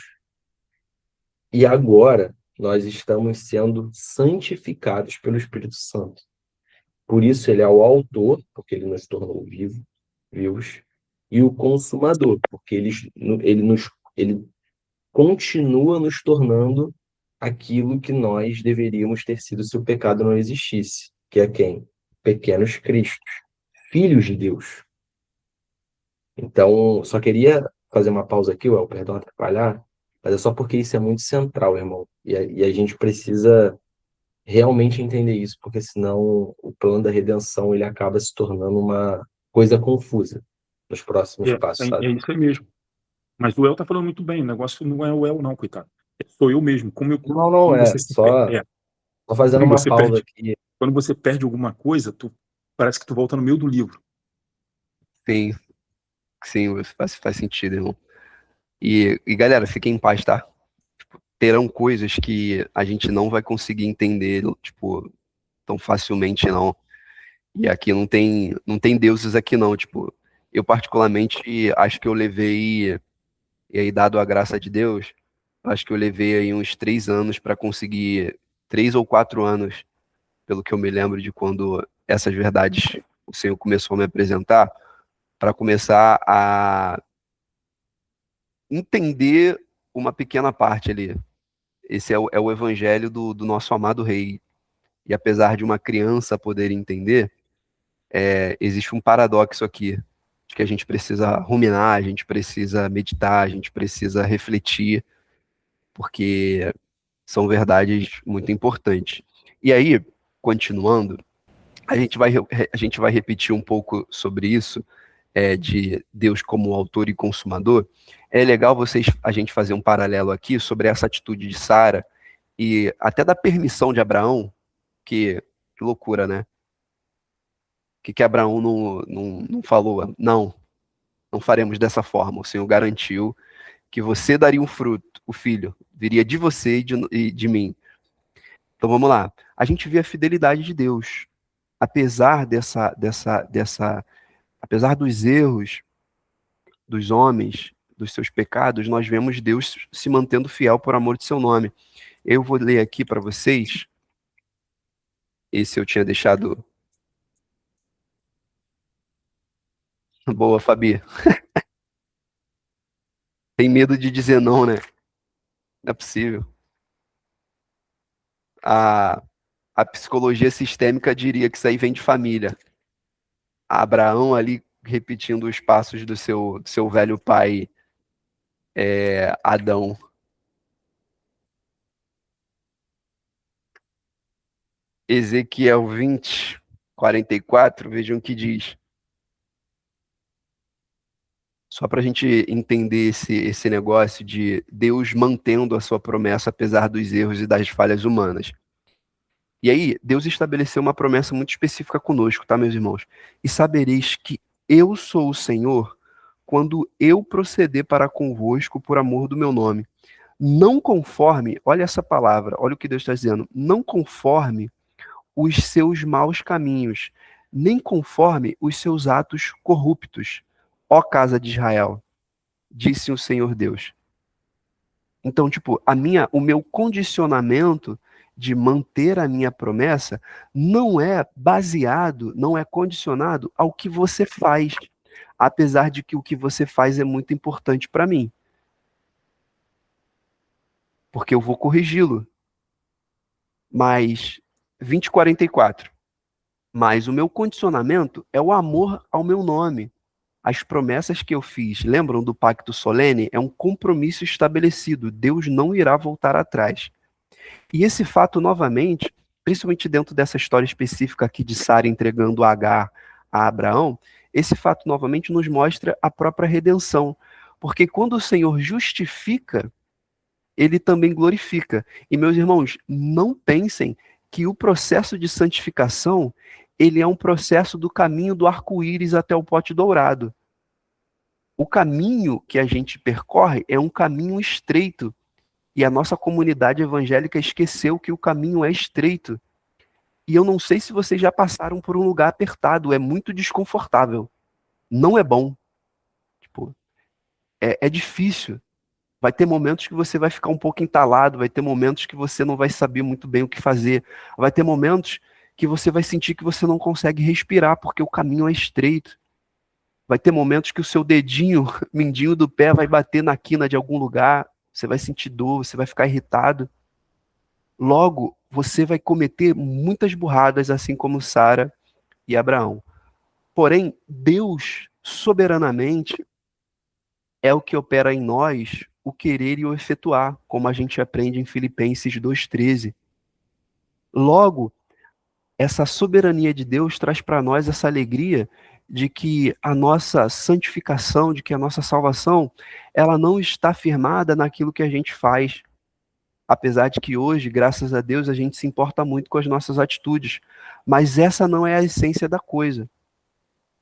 e agora nós estamos sendo santificados pelo Espírito Santo. Por isso ele é o autor, porque ele nos tornou vivos, e o consumador, porque ele continua nos tornando aquilo que nós deveríamos ter sido se o pecado não existisse, que é quem? Pequenos cristos, filhos de Deus. Então, só queria fazer uma pausa aqui, Well, perdão atrapalhar, mas é só porque isso é muito central, irmão. E a gente precisa realmente entender isso, porque senão o plano da redenção ele acaba se tornando uma coisa confusa nos próximos passos, É sabe? isso aí mesmo. Mas o El tá falando muito bem, o negócio não é o El não, coitado. Sou eu mesmo. Não Como é, você se só tô fazendo quando uma você pausa perde, aqui. quando você perde alguma coisa, parece que tu volta no meio do livro. Sim, sim, faz sentido, irmão. E galera, fiquem em paz, tá? Terão coisas que a gente não vai conseguir entender, tipo, tão facilmente, não. E aqui não tem deuses aqui, não. Tipo, eu particularmente acho que eu levei, e aí, dado a graça de Deus, acho que eu levei aí uns 3 anos para conseguir, 3 ou 4 anos, pelo que eu me lembro de quando essas verdades o Senhor começou a me apresentar, para começar a entender uma pequena parte ali. Esse é o evangelho do nosso amado rei. E apesar de uma criança poder entender, existe um paradoxo aqui, de que a gente precisa ruminar, a gente precisa meditar, a gente precisa refletir, porque são verdades muito importantes. E aí, continuando, a gente vai repetir um pouco sobre isso, de Deus como autor e consumador. É legal a gente fazer um paralelo aqui sobre essa atitude de Sara e até da permissão de Abraão, que loucura, né? Que Abraão não falou, não faremos dessa forma. O Senhor garantiu que você daria um fruto, o filho, viria de você e de mim. Então vamos lá. A gente vê a fidelidade de Deus. Apesar apesar dos erros dos homens, dos seus pecados, nós vemos Deus se mantendo fiel por amor de seu nome. Eu vou ler aqui para vocês. Esse eu tinha deixado. Boa, Fabi. Tem medo de dizer não, né? Não é possível. A, a psicologia sistêmica diria que isso aí vem de família. Abraão ali repetindo os passos do seu velho pai, Adão. Ezequiel 20:44, vejam o que diz. Só para a gente entender esse negócio de Deus mantendo a sua promessa apesar dos erros e das falhas humanas. E aí, Deus estabeleceu uma promessa muito específica conosco, tá, meus irmãos? E sabereis que eu sou o Senhor quando eu proceder para convosco por amor do meu nome. Não conforme, olha essa palavra, olha o que Deus está dizendo, não conforme os seus maus caminhos, nem conforme os seus atos corruptos, ó casa de Israel, disse o Senhor Deus. Então, tipo, o meu condicionamento de manter a minha promessa não é baseado, não é condicionado ao que você faz, apesar de que o que você faz é muito importante para mim, porque eu vou corrigi-lo. Mas 20:44. Mas o meu condicionamento é o amor ao meu nome. As promessas que eu fiz, lembram do pacto solene? É um compromisso estabelecido. Deus não irá voltar atrás. E esse fato, novamente, principalmente dentro dessa história específica aqui de Sara entregando Agar a Abraão, esse fato, novamente, nos mostra a própria redenção. Porque quando o Senhor justifica, ele também glorifica. E, meus irmãos, não pensem que o processo de santificação, ele é um processo do caminho do arco-íris até o pote dourado. o caminho que a gente percorre é um caminho estreito. E a nossa comunidade evangélica esqueceu que o caminho é estreito. E eu não sei se vocês já passaram por um lugar apertado, é muito desconfortável. Não é bom. Tipo, é difícil. Vai ter momentos que você vai ficar um pouco entalado, vai ter momentos que você não vai saber muito bem o que fazer. Vai ter momentos que você vai sentir que você não consegue respirar, porque o caminho é estreito. Vai ter momentos que o seu dedinho, mindinho do pé, vai bater na quina de algum lugar, você vai sentir dor, você vai ficar irritado. Logo, você vai cometer muitas burradas, assim como Sara e Abraão. Porém, Deus, soberanamente, é o que opera em nós o querer e o efetuar, como a gente aprende em Filipenses 2,13. Logo, essa soberania de Deus traz para nós essa alegria de que a nossa santificação, de que a nossa salvação, ela não está firmada naquilo que a gente faz. Apesar de que hoje, graças a Deus, a gente se importa muito com as nossas atitudes. Mas essa não é a essência da coisa.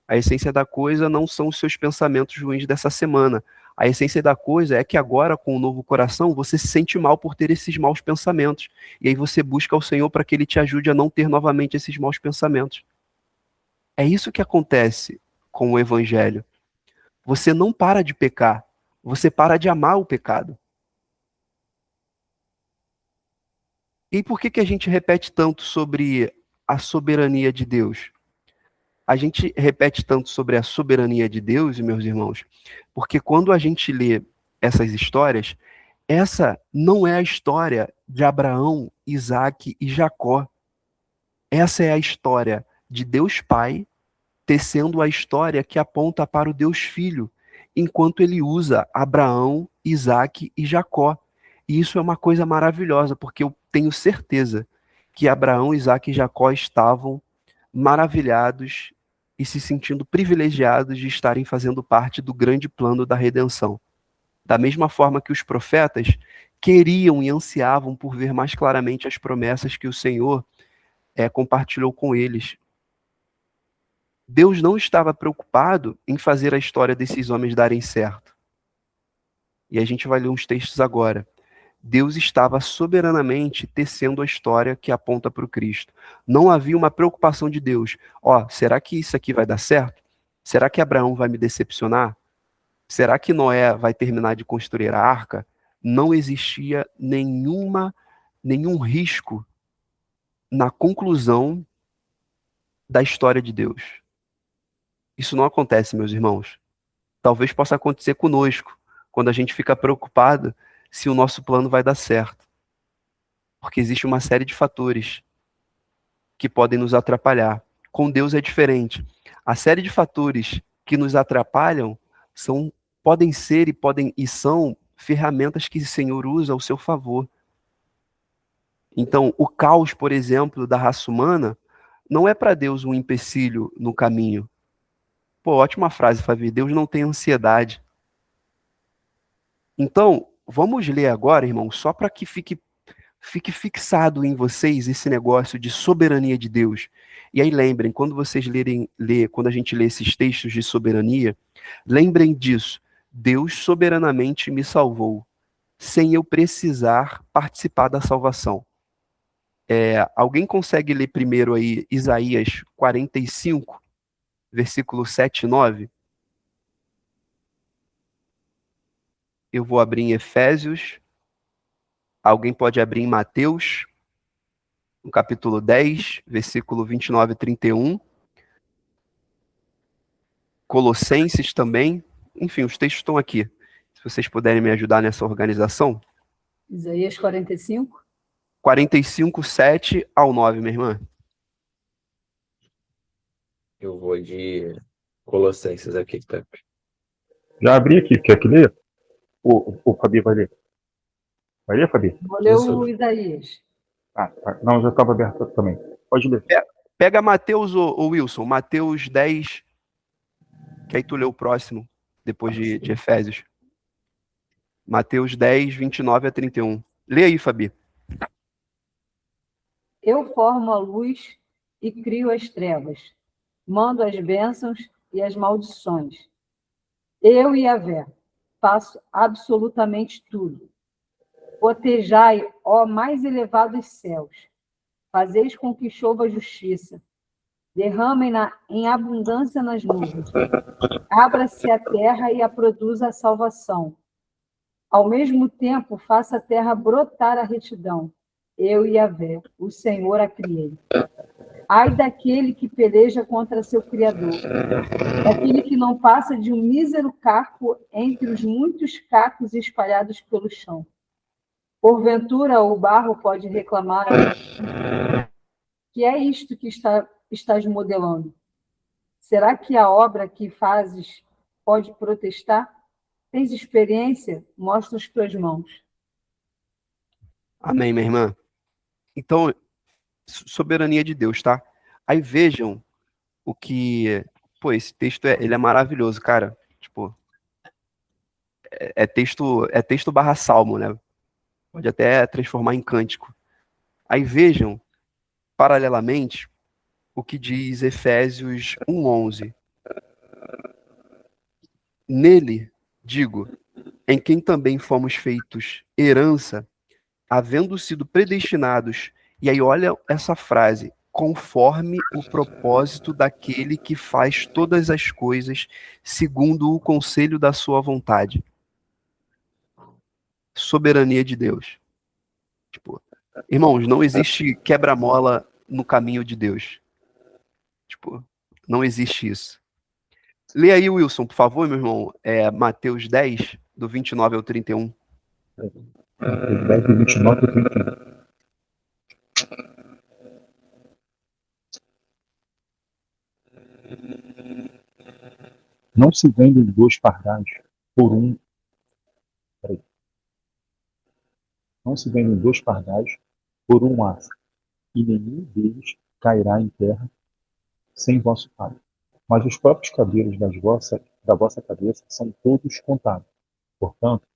A essência da coisa não são os seus pensamentos ruins dessa semana. A essência da coisa é que agora, com o novo coração, você se sente mal por ter esses maus pensamentos. E aí você busca ao Senhor para que Ele te ajude a não ter novamente esses maus pensamentos. É isso que acontece com o Evangelho. Você não para de pecar, você para de amar o pecado. E por que a gente repete tanto sobre a soberania de Deus? A gente repete tanto sobre a soberania de Deus, meus irmãos, porque quando a gente lê essas histórias, essa não é a história de Abraão, Isaque e Jacó. Essa é a história de Deus Pai tecendo a história que aponta para o Deus Filho, enquanto ele usa Abraão, Isaque e Jacó. E isso é uma coisa maravilhosa, porque eu tenho certeza que Abraão, Isaque e Jacó estavam maravilhados e se sentindo privilegiados de estarem fazendo parte do grande plano da redenção. Da mesma forma que os profetas queriam e ansiavam por ver mais claramente as promessas que o Senhor compartilhou com eles. Deus não estava preocupado em fazer a história desses homens darem certo. E a gente vai ler uns textos agora. Deus estava soberanamente tecendo a história que aponta para o Cristo. Não havia uma preocupação de Deus. Será que isso aqui vai dar certo? Será que Abraão vai me decepcionar? Será que Noé vai terminar de construir a arca? Não existia nenhum risco na conclusão da história de Deus. Isso não acontece, meus irmãos. Talvez possa acontecer conosco, quando a gente fica preocupado se o nosso plano vai dar certo. Porque existe uma série de fatores que podem nos atrapalhar. Com Deus é diferente. A série de fatores que nos atrapalham podem ser e são ferramentas que o Senhor usa ao seu favor. Então, o caos, por exemplo, da raça humana, não é para Deus um empecilho no caminho. Pô, ótima frase, Fabi. Deus não tem ansiedade. Então, vamos ler agora, irmão, só para que fique fixado em vocês esse negócio de soberania de Deus. E aí lembrem, quando vocês quando a gente lê esses textos de soberania, lembrem disso. Deus soberanamente me salvou, sem eu precisar participar da salvação. Alguém consegue ler primeiro aí Isaías 45, versículo 7 e 9? Eu vou abrir em Efésios. Alguém pode abrir em Mateus, no capítulo 10, versículo 29 e 31. Colossenses também. Enfim, os textos estão aqui. Se vocês puderem me ajudar nessa organização. Isaías 45? 45, 7 ao 9, minha irmã. Eu vou de Colossenses aqui, Pepe. Já abri aqui, quer que leia? O Fabi vai ler. Vai ler, Fabi? Vou ler o Isaías. Tá. Não, já estava aberto também. Pode ler. Pega Mateus, ô Wilson, Mateus 10, que aí tu lê o próximo, depois de Efésios. Mateus 10, 29 a 31. Lê aí, Fabi. Eu formo a luz e crio as trevas. Mando as bênçãos e as maldições. Eu, Yahvé, faço absolutamente tudo. Gotejai, ó mais elevados céus, fazeis com que chova a justiça, derramem-na em abundância nas nuvens, abra-se a terra e a produza a salvação. Ao mesmo tempo, faça a terra brotar a retidão. Eu, Yahvé, o Senhor, a criei. Ai daquele que peleja contra seu Criador, daquele que não passa de um mísero caco entre os muitos cacos espalhados pelo chão. Porventura, o barro pode reclamar que é isto que estás modelando. Será que a obra que fazes pode protestar? Tens experiência? Mostra as tuas mãos. Amém, minha irmã. Então, soberania de Deus, tá? Aí vejam o que... Pô, esse texto, ele é maravilhoso, cara. Tipo, é texto barra salmo, né? Pode até transformar em cântico. Aí vejam, paralelamente, o que diz Efésios 1:11. Nele, digo, em quem também fomos feitos herança, havendo sido predestinados, e aí olha essa frase, conforme o propósito daquele que faz todas as coisas segundo o conselho da sua vontade. Soberania de Deus. Tipo, irmãos, não existe quebra-mola no caminho de Deus. Tipo, não existe isso. Lê aí, Wilson, por favor, meu irmão. Mateus 10, do 29 ao 31. 10, 29 e 31. Não se vendem dois pardais por um. Peraí. Não se vendem dois pardais por um aço, e nenhum deles cairá em terra sem vosso Pai. Mas os próprios cabelos da vossa cabeça são todos contados. Portanto,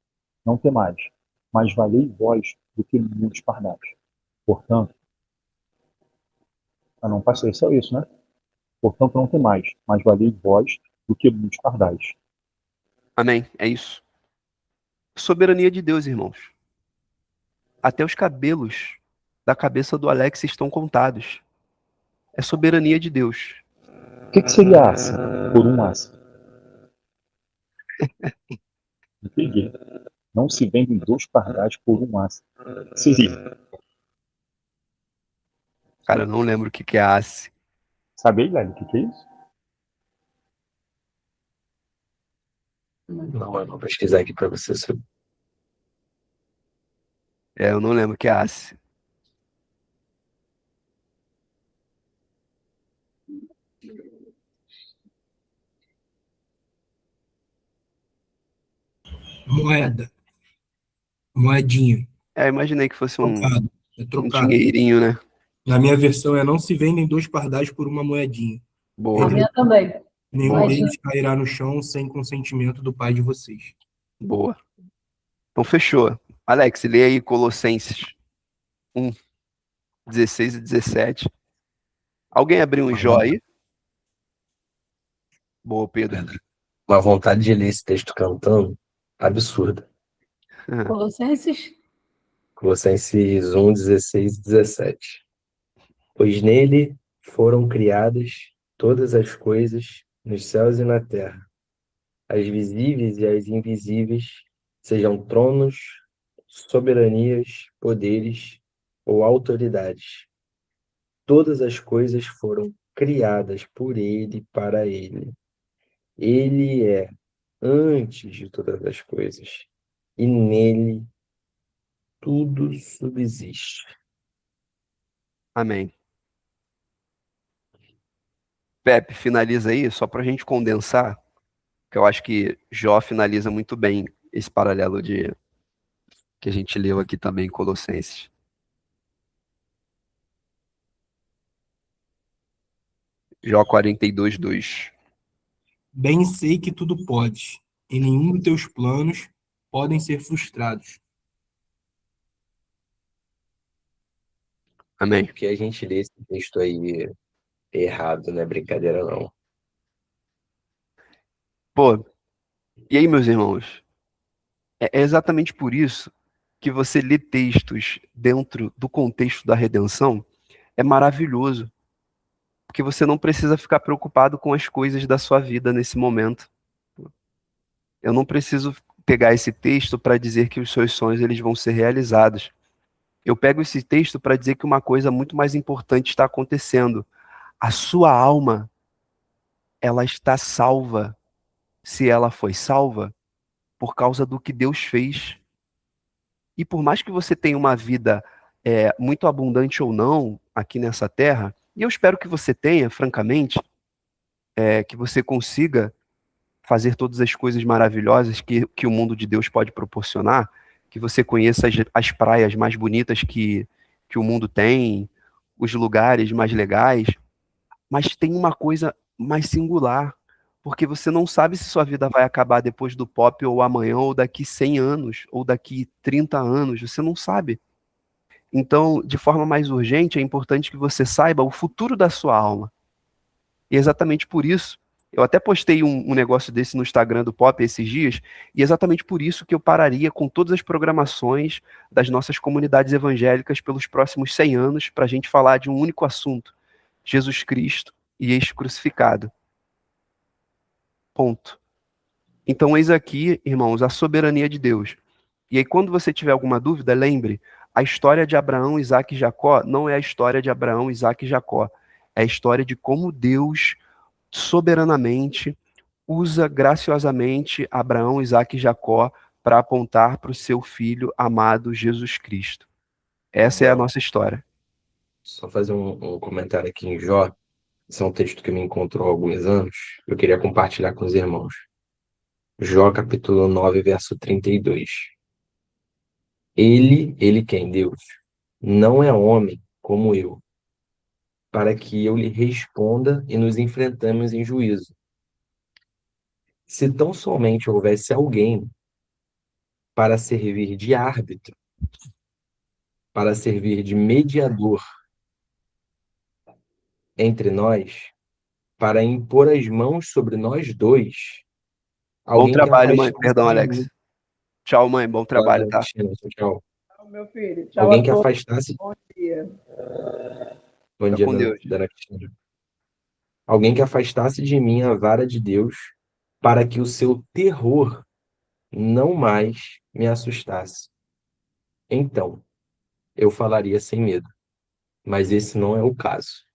não temais, mas valei vós do que muitos pardais. Portanto, não passa só isso, né? Portanto, não temais, mas valei vós do que muitos pardais. Amém. É isso. Soberania de Deus, irmãos. Até os cabelos da cabeça do Alex estão contados. É soberania de Deus. O que seria aça por um aça? Entendi. Não se vendem dois pardais por um aça. Seria. Cara, eu não lembro o que é asse. Sabe aí, Lélio, o que é isso? Não, eu vou pesquisar aqui para você. Eu não lembro o que é asse. Moeda. Moedinha. Eu imaginei que fosse Trocado. É um trocado. dinheirinho, né? Na minha versão não se vendem dois pardais por uma moedinha. Boa, A minha também. Nenhum Moedinha. deles cairá no chão sem consentimento do pai de vocês. boa. Então fechou. Alex, lê aí Colossenses 1, 16 e 17. Alguém abriu um jó aí? Boa, Pedro. Uma vontade de ler esse texto cantando absurda. Colossenses. Colossenses 1, 16 e 17. Pois nele foram criadas todas as coisas nos céus e na terra, as visíveis e as invisíveis, sejam tronos, soberanias, poderes ou autoridades. Todas as coisas foram criadas por ele e para ele. Ele é antes de todas as coisas, e nele tudo subsiste. Amém. Pepe, finaliza aí, só para a gente condensar, que eu acho que Jó finaliza muito bem esse paralelo que a gente leu aqui também em Colossenses. Jó 42, 2. Bem sei que tudo pode, e nenhum dos teus planos podem ser frustrados. Amém. Porque a gente lê esse texto aí errado, não é brincadeira não. Pô, E aí, meus irmãos, é exatamente por isso que você lê textos dentro do contexto da redenção é maravilhoso, porque você não precisa ficar preocupado com as coisas da sua vida nesse momento. Eu não preciso pegar esse texto para dizer que os seus sonhos eles vão ser realizados. Eu pego esse texto para dizer que uma coisa muito mais importante está acontecendo. A sua alma, ela está salva, se ela foi salva, por causa do que Deus fez. E por mais que você tenha uma vida muito abundante ou não aqui nessa terra, e eu espero que você tenha, francamente, que você consiga fazer todas as coisas maravilhosas que o mundo de Deus pode proporcionar, que você conheça as praias mais bonitas que o mundo tem, os lugares mais legais, mas tem uma coisa mais singular, porque você não sabe se sua vida vai acabar depois do pop ou amanhã, ou daqui 100 anos, ou daqui 30 anos, você não sabe. Então, de forma mais urgente, é importante que você saiba o futuro da sua alma. E é exatamente por isso, eu até postei um negócio desse no Instagram do Pop esses dias, e é exatamente por isso que eu pararia com todas as programações das nossas comunidades evangélicas pelos próximos 100 anos para a gente falar de um único assunto: Jesus Cristo e este crucificado. Ponto. Então, eis aqui, irmãos, a soberania de Deus. E aí, quando você tiver alguma dúvida, lembre, a história de Abraão, Isaac e Jacó não é a história de Abraão, Isaac e Jacó. É a história de como Deus, soberanamente, usa graciosamente Abraão, Isaac e Jacó para apontar para o seu filho amado Jesus Cristo. Essa é a Bom, nossa história. só fazer um comentário aqui em Jó. Esse é um texto que me encontrou há alguns anos. Eu queria compartilhar com os irmãos. Jó, capítulo 9, verso 32. Ele quem? Deus, não é homem como eu, para que eu lhe responda e nos enfrentamos em juízo. Se tão somente houvesse alguém para servir de árbitro, para servir de mediador entre nós, para impor as mãos sobre nós dois, Bom alguém que trabalho, mãe. afastasse Perdão, de Alex. mim. Tchau, mãe. Bom trabalho, Valeu, tá? Cristina. Tchau. Tchau, meu filho. Tchau a Alguém que todos. afastasse. Bom dia. Bom Fica dia, com Deus. dona Cristina. Alguém que afastasse de mim a vara de Deus, para que o seu terror não mais me assustasse. Então, eu falaria sem medo. Mas esse não é o caso.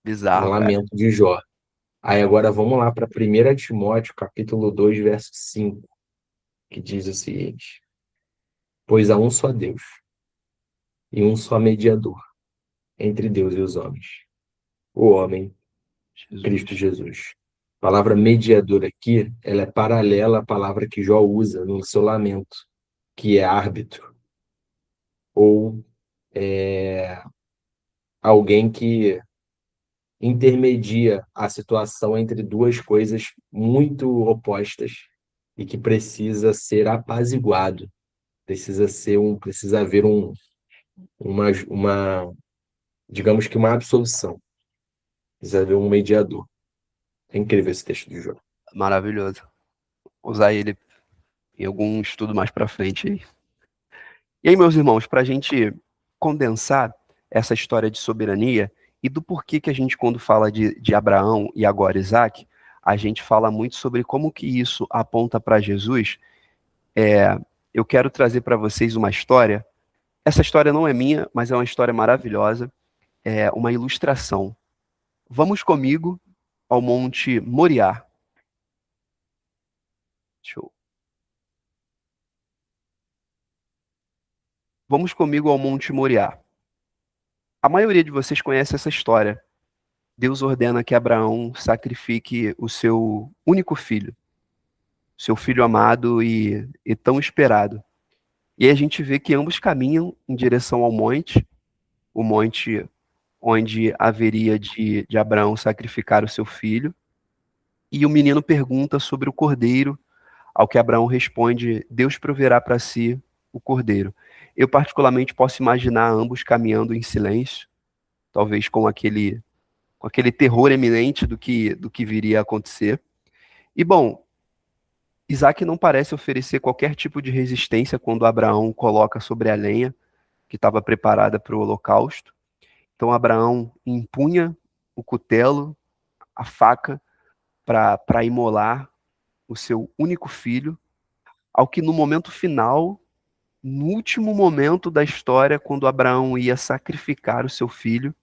Um Bizarro, cara. lamento de Jó. Aí agora vamos lá para 1 Timóteo, capítulo 2, verso 5, que diz o seguinte: Pois há um só Deus e um só mediador entre Deus e os homens, o homem Cristo Jesus. Jesus. A palavra mediador aqui, ela é paralela à palavra que Jó usa no seu lamento, que é árbitro, ou alguém que intermedia a situação entre duas coisas muito opostas e que precisa ser apaziguado, precisa haver digamos que uma absolução, precisa haver um mediador. É incrível esse texto de Jó. Maravilhoso. Vou usar ele em algum estudo mais para frente aí. E aí, meus irmãos, para a gente condensar essa história de soberania e do porquê que a gente, quando fala de Abraão e agora Isaac, a gente fala muito sobre como que isso aponta para Jesus. Eu quero trazer para vocês uma história. Essa história não é minha, mas é uma história maravilhosa. É uma ilustração. Vamos comigo ao Monte Moriá. Show. Vamos comigo ao Monte Moriá. A maioria de vocês conhece essa história. Deus ordena que Abraão sacrifique o seu único filho, seu filho amado e tão esperado. E aí a gente vê que ambos caminham em direção ao monte, o monte onde haveria de Abraão sacrificar o seu filho. E o menino pergunta sobre o cordeiro, ao que Abraão responde: Deus proverá para si o cordeiro. Eu, particularmente, posso imaginar ambos caminhando em silêncio, talvez com aquele terror eminente do que viria a acontecer. E, bom, Isaac não parece oferecer qualquer tipo de resistência quando Abraão coloca sobre a lenha que estava preparada para o holocausto. Então Abraão empunha o cutelo, a faca, para imolar o seu único filho, ao que no momento final, no último momento da história, quando Abraão ia sacrificar o seu filho,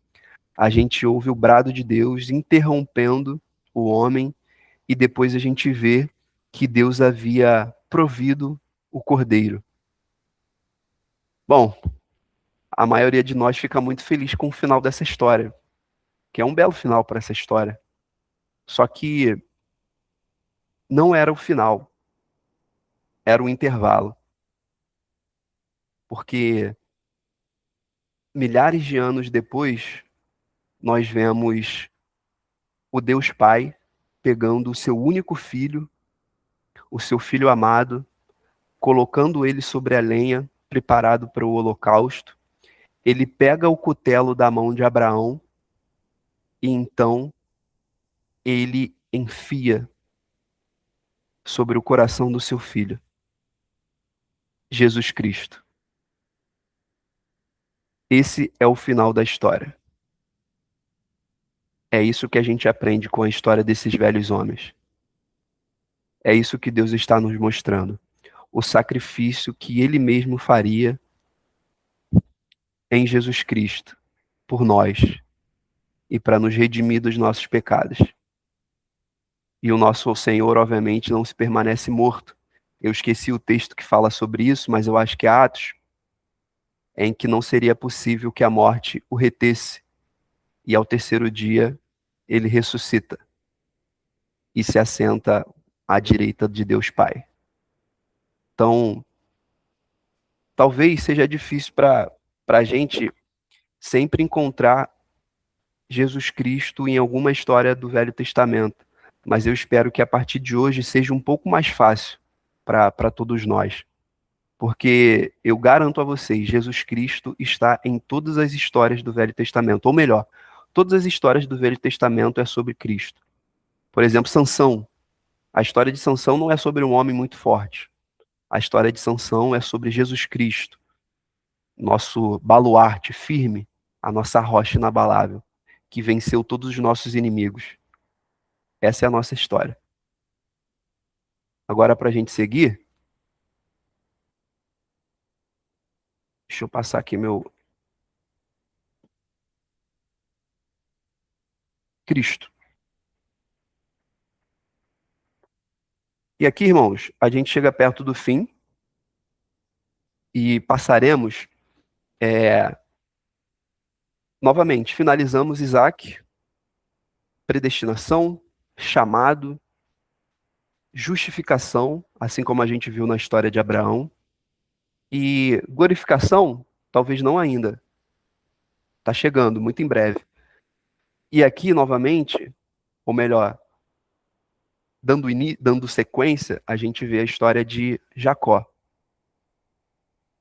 a gente ouve o brado de Deus interrompendo o homem, e depois a gente vê que Deus havia provido o cordeiro. Bom, a maioria de nós fica muito feliz com o final dessa história, que é um belo final para essa história. Só que não era o final, era o intervalo. Porque milhares de anos depois, nós vemos o Deus Pai pegando o seu único filho, o seu filho amado, colocando ele sobre a lenha, preparado para o holocausto. Ele pega o cutelo da mão de Abraão e então ele enfia sobre o coração do seu filho, Jesus Cristo. Esse é o final da história. É isso que a gente aprende com a história desses velhos homens. É isso que Deus está nos mostrando. O sacrifício que Ele mesmo faria em Jesus Cristo por nós e para nos redimir dos nossos pecados. E o nosso Senhor, obviamente, não se permanece morto. Eu esqueci o texto que fala sobre isso, mas eu acho que é Atos, em que não seria possível que a morte o retesse. E ao terceiro dia, ele ressuscita e se assenta à direita de Deus Pai. Então, talvez seja difícil para a gente sempre encontrar Jesus Cristo em alguma história do Velho Testamento, mas eu espero que a partir de hoje seja um pouco mais fácil para todos nós, porque eu garanto a vocês, Jesus Cristo está em todas as histórias do Velho Testamento, ou melhor, todas as histórias do Velho Testamento é sobre Cristo. Por exemplo, Sansão. A história de Sansão não é sobre um homem muito forte. A história de Sansão é sobre Jesus Cristo, nosso baluarte firme, a nossa rocha inabalável, que venceu todos os nossos inimigos. Essa é a nossa história. Agora, para a gente seguir, deixa eu passar aqui meu Cristo. E aqui, irmãos, a gente chega perto do fim e passaremos, novamente, finalizamos Isaac, predestinação, chamado, justificação, assim como a gente viu na história de Abraão, e glorificação, talvez não ainda. Está chegando, muito em breve. E aqui, novamente, ou melhor, dando sequência, a gente vê a história de Jacó.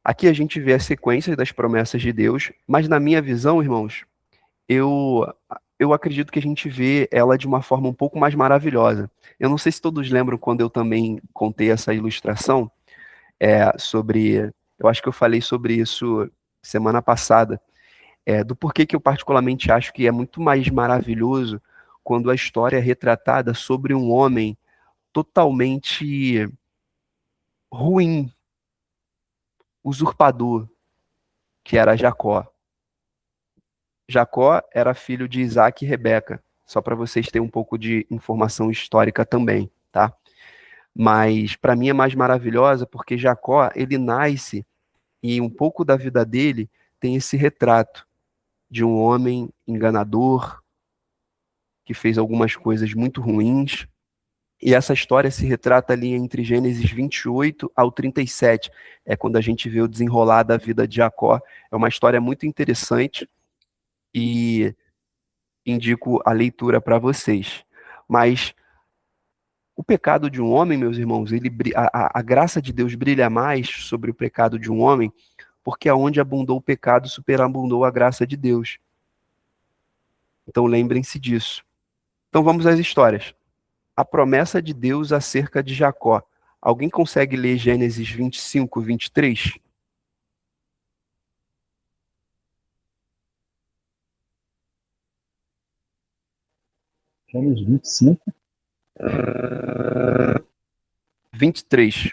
Aqui a gente vê a sequência das promessas de Deus, mas na minha visão, irmãos, eu acredito que a gente vê ela de uma forma um pouco mais maravilhosa. Eu não sei se todos lembram quando eu também contei essa ilustração, eu acho que eu falei sobre isso semana passada, do porquê que eu particularmente acho que é muito mais maravilhoso quando a história é retratada sobre um homem totalmente ruim, usurpador, que era Jacó. Jacó era filho de Isaac e Rebeca, só para vocês terem um pouco de informação histórica também, tá? Mas para mim é mais maravilhosa porque Jacó, ele nasce e um pouco da vida dele tem esse retrato de um homem enganador, que fez algumas coisas muito ruins. E essa história se retrata ali entre Gênesis 28 ao 37. É quando a gente vê o desenrolar da vida de Jacó. É uma história muito interessante e indico a leitura para vocês. Mas o pecado de um homem, meus irmãos, a graça de Deus brilha mais sobre o pecado de um homem, porque aonde abundou o pecado, superabundou a graça de Deus. Então lembrem-se disso. Então vamos às histórias. A promessa de Deus acerca de Jacó. Alguém consegue ler Gênesis 25, 23? Gênesis 25, 23.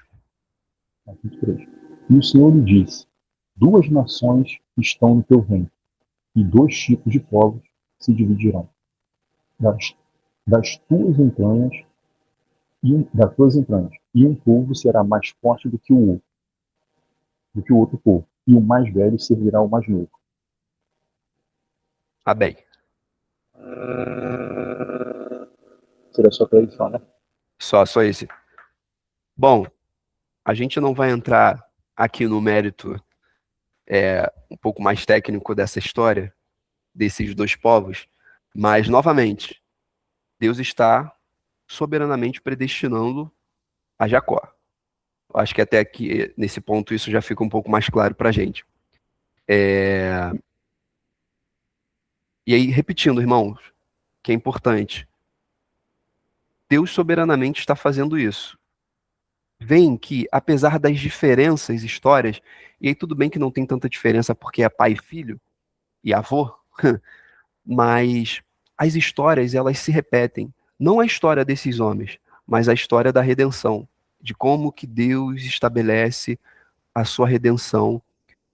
23. E o Senhor lhe disse: duas nações estão no teu reino, e dois tipos de povos se dividirão. Das tuas entranhas, e um povo será mais forte do que o outro povo, e o mais velho servirá ao mais novo. Bem. Seria só para ele só, né? Só esse. Bom, a gente não vai entrar aqui no mérito um pouco mais técnico dessa história, desses dois povos, mas, novamente, Deus está soberanamente predestinando a Jacó. Eu acho que até aqui, nesse ponto, isso já fica um pouco mais claro para a gente. E aí, repetindo, irmãos, que é importante, Deus soberanamente está fazendo isso. Veem que, apesar das diferenças histórias, e aí tudo bem que não tem tanta diferença porque é pai e filho, e avô, mas as histórias, elas se repetem. Não a história desses homens, mas a história da redenção, de como que Deus estabelece a sua redenção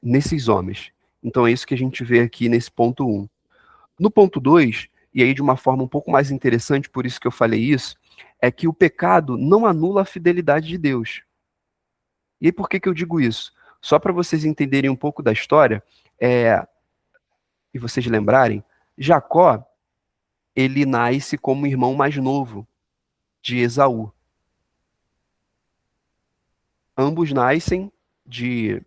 nesses homens. Então é isso que a gente vê aqui nesse ponto 1. No ponto 2, e aí de uma forma um pouco mais interessante, por isso que eu falei isso, é que o pecado não anula a fidelidade de Deus. E aí por que eu digo isso? Só para vocês entenderem um pouco da história, e vocês lembrarem, Jacó, ele nasce como irmão mais novo de Esaú. Ambos nascem de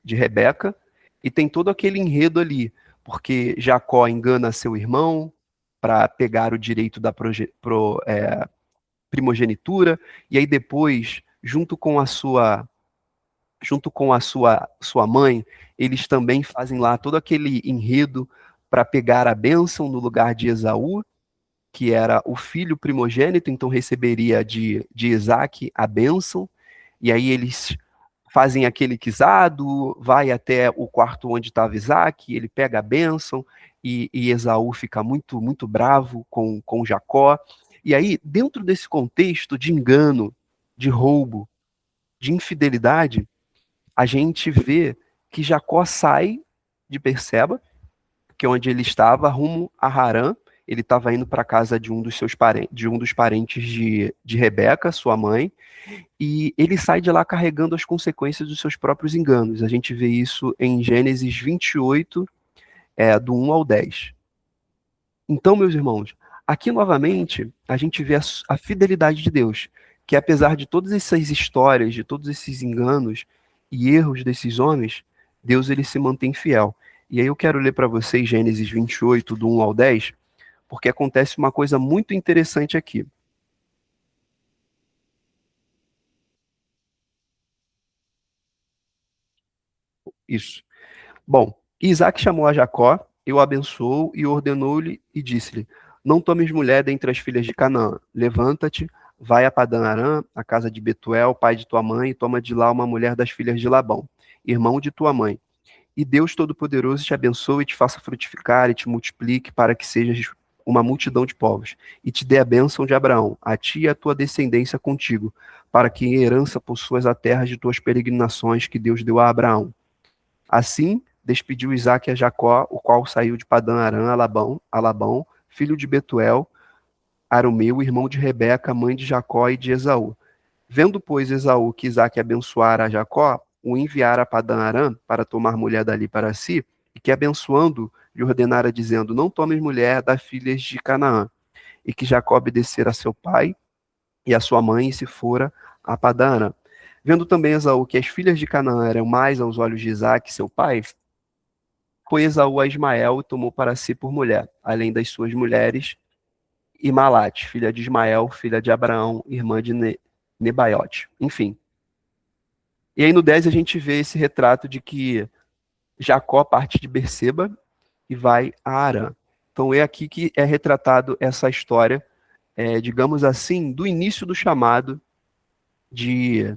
Rebeca, e tem todo aquele enredo ali, porque Jacó engana seu irmão para pegar o direito da primogenitura, e aí depois, junto com a sua mãe, eles também fazem lá todo aquele enredo para pegar a bênção no lugar de Esaú, que era o filho primogênito, então receberia de Isaac a bênção, e aí eles fazem aquele guisado, vai até o quarto onde estava Isaac, ele pega a bênção, e Esaú fica muito, muito bravo com Jacó. E aí, dentro desse contexto de engano, de roubo, de infidelidade, a gente vê que Jacó sai de Berseba, que é onde ele estava, rumo a Harã. Ele estava indo para a casa de um dos parentes de Rebeca, sua mãe, e ele sai de lá carregando as consequências dos seus próprios enganos. A gente vê isso em Gênesis 28, do 1 ao 10. Então, meus irmãos, aqui novamente a gente vê a fidelidade de Deus, que apesar de todas essas histórias, de todos esses enganos e erros desses homens, Deus ele se mantém fiel. E aí eu quero ler para vocês Gênesis 28, do 1 ao 10, porque acontece uma coisa muito interessante aqui. Isso. Bom, Isaac chamou a Jacó, e o abençoou e ordenou-lhe e disse-lhe: não tomes mulher dentre as filhas de Canaã. Levanta-te, vai a Padã-Arã, a casa de Betuel, pai de tua mãe, e toma de lá uma mulher das filhas de Labão, irmão de tua mãe. E Deus Todo-Poderoso te abençoe e te faça frutificar e te multiplique para que sejas uma multidão de povos, e te dê a bênção de Abraão, a ti e a tua descendência contigo, para que em herança possuas a terra de tuas peregrinações que Deus deu a Abraão. Assim, despediu Isaque a Jacó, o qual saiu de Padã-Arã a Labão, filho de Betuel, Aromeu, irmão de Rebeca, mãe de Jacó e de Esaú. Vendo, pois, Esaú que Isaque abençoara a Jacó, o enviara a Padã-Arã para tomar mulher dali para si, e que abençoando lhe ordenara dizendo: não tomes mulher das filhas de Canaã, e que Jacó obedecera a seu pai e a sua mãe e se fora a Padã-Arã. Vendo também Esaú que as filhas de Canaã eram mais aos olhos de Isaque, seu pai, foi Esaú a Ismael e tomou para si por mulher, além das suas mulheres, e Malate, filha de Ismael, filha de Abraão, irmã de Nebaiote. Enfim. E aí no 10 a gente vê esse retrato de que Jacó parte de Berseba e vai a Harã. Então é aqui que é retratado essa história, digamos assim, do início do chamado de,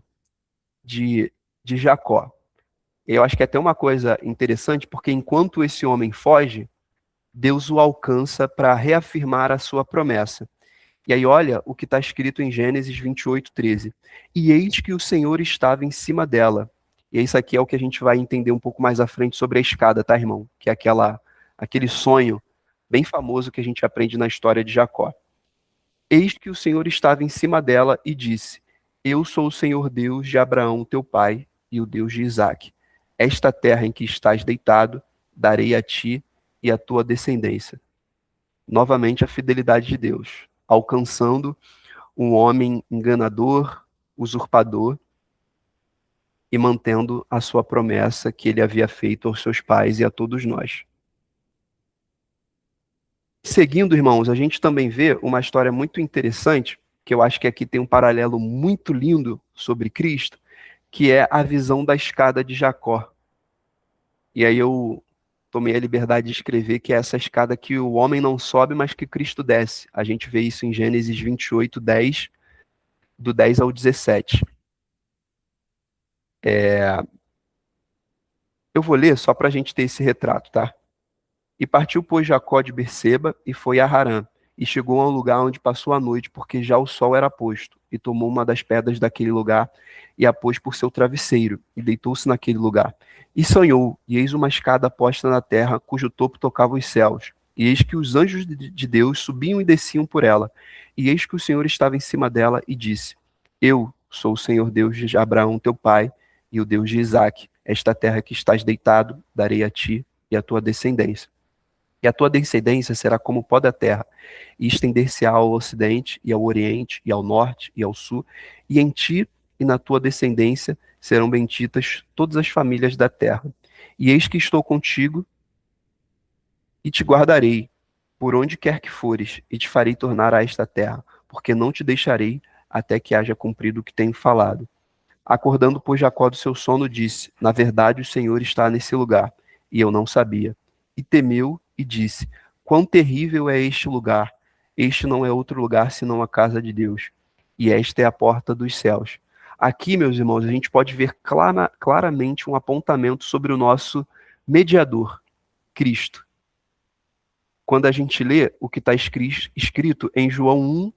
de Jacó. Eu acho que é até uma coisa interessante, porque enquanto esse homem foge, Deus o alcança para reafirmar a sua promessa. E aí olha o que está escrito em Gênesis 28:13. E eis que o Senhor estava em cima dela. E isso aqui é o que a gente vai entender um pouco mais à frente sobre a escada, tá, irmão? Que é aquele sonho bem famoso que a gente aprende na história de Jacó. Eis que o Senhor estava em cima dela e disse: Eu sou o Senhor Deus de Abraão, teu pai, e o Deus de Isaque. Esta terra em que estás deitado, darei a ti e à tua descendência. Novamente a fidelidade de Deus, alcançando um homem enganador, usurpador, e mantendo a sua promessa que ele havia feito aos seus pais e a todos nós. Seguindo, irmãos, a gente também vê uma história muito interessante, que eu acho que aqui tem um paralelo muito lindo sobre Cristo, que é a visão da escada de Jacó. E aí eu tomei a liberdade de escrever que é essa escada que o homem não sobe, mas que Cristo desce. A gente vê isso em Gênesis 28:10, do 10 ao 17. Eu vou ler só para a gente ter esse retrato, tá? E partiu, pois, Jacó de Berseba e foi a Harã, e chegou a um lugar onde passou a noite, porque já o sol era posto, e tomou uma das pedras daquele lugar e a pôs por seu travesseiro, e deitou-se naquele lugar. E sonhou, e eis uma escada posta na terra, cujo topo tocava os céus. E eis que os anjos de Deus subiam e desciam por ela. E eis que o Senhor estava em cima dela e disse: Eu sou o Senhor Deus de Abraão, teu pai, e o Deus de Isaque. Esta terra que estás deitado, darei a ti e à tua descendência. E a tua descendência será como o pó da terra, e estender-se-á ao ocidente, e ao oriente, e ao norte, e ao sul, e em ti e na tua descendência serão benditas todas as famílias da terra. E eis que estou contigo, e te guardarei, por onde quer que fores, e te farei tornar a esta terra, porque não te deixarei até que haja cumprido o que tenho falado. Acordando, pois, Jacó do seu sono, disse: Na verdade, o Senhor está nesse lugar, e eu não sabia. E temeu e disse: Quão terrível é este lugar! Este não é outro lugar senão a casa de Deus, e esta é a porta dos céus. Aqui, meus irmãos, a gente pode ver claramente um apontamento sobre o nosso mediador, Cristo. Quando a gente lê o que está escrito em João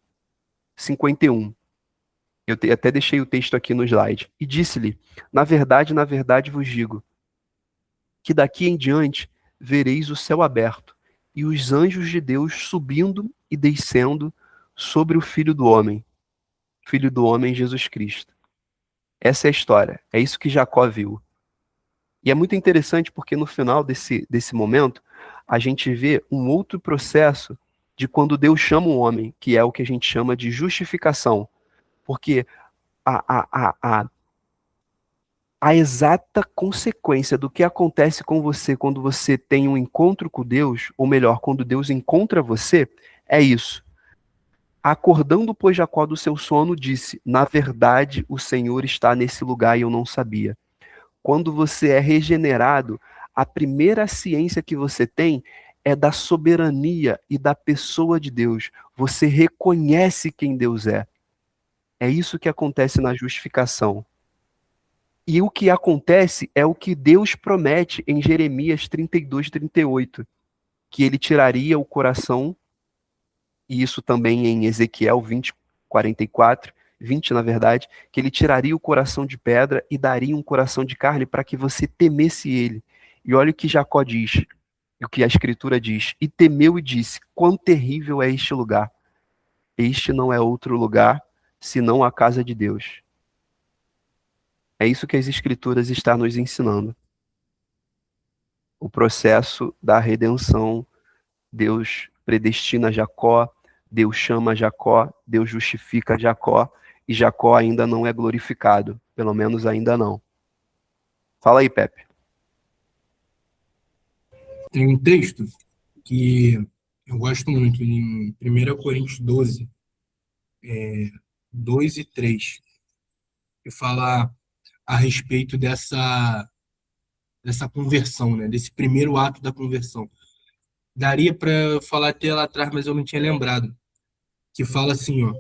1:51. Eu até deixei o texto aqui no slide. E disse-lhe: na verdade vos digo, que daqui em diante vereis o céu aberto, e os anjos de Deus subindo e descendo sobre o Filho do Homem Jesus Cristo. Essa é a história, é isso que Jacó viu. E é muito interessante porque no final desse momento, a gente vê um outro processo de quando Deus chama um homem, que é o que a gente chama de justificação. Porque a exata consequência do que acontece com você quando você tem um encontro com Deus, ou melhor, quando Deus encontra você, é isso. Acordando, pois, Jacó do seu sono, disse: Na verdade, o Senhor está nesse lugar e eu não sabia. Quando você é regenerado, a primeira ciência que você tem é da soberania e da pessoa de Deus. Você reconhece quem Deus é. É isso que acontece na justificação. E o que acontece é o que Deus promete em Jeremias 32:38, que ele tiraria o coração, e isso também em Ezequiel 20:44, 20 na verdade, que ele tiraria o coração de pedra e daria um coração de carne para que você temesse ele. E olha o que Jacó diz, o que a Escritura diz: E temeu e disse: Quão terrível é este lugar! Este não é outro lugar senão a casa de Deus. É isso que as Escrituras estão nos ensinando. O processo da redenção. Deus predestina Jacó, Deus chama Jacó, Deus justifica Jacó, e Jacó ainda não é glorificado, pelo menos ainda não. Fala aí, Pepe. Tem um texto que eu gosto muito, em 1 Coríntios 12, 2 e 3, que fala a respeito dessa conversão, né? Desse primeiro ato da conversão. Daria para falar até lá atrás, mas eu não tinha lembrado. Que fala assim, ó,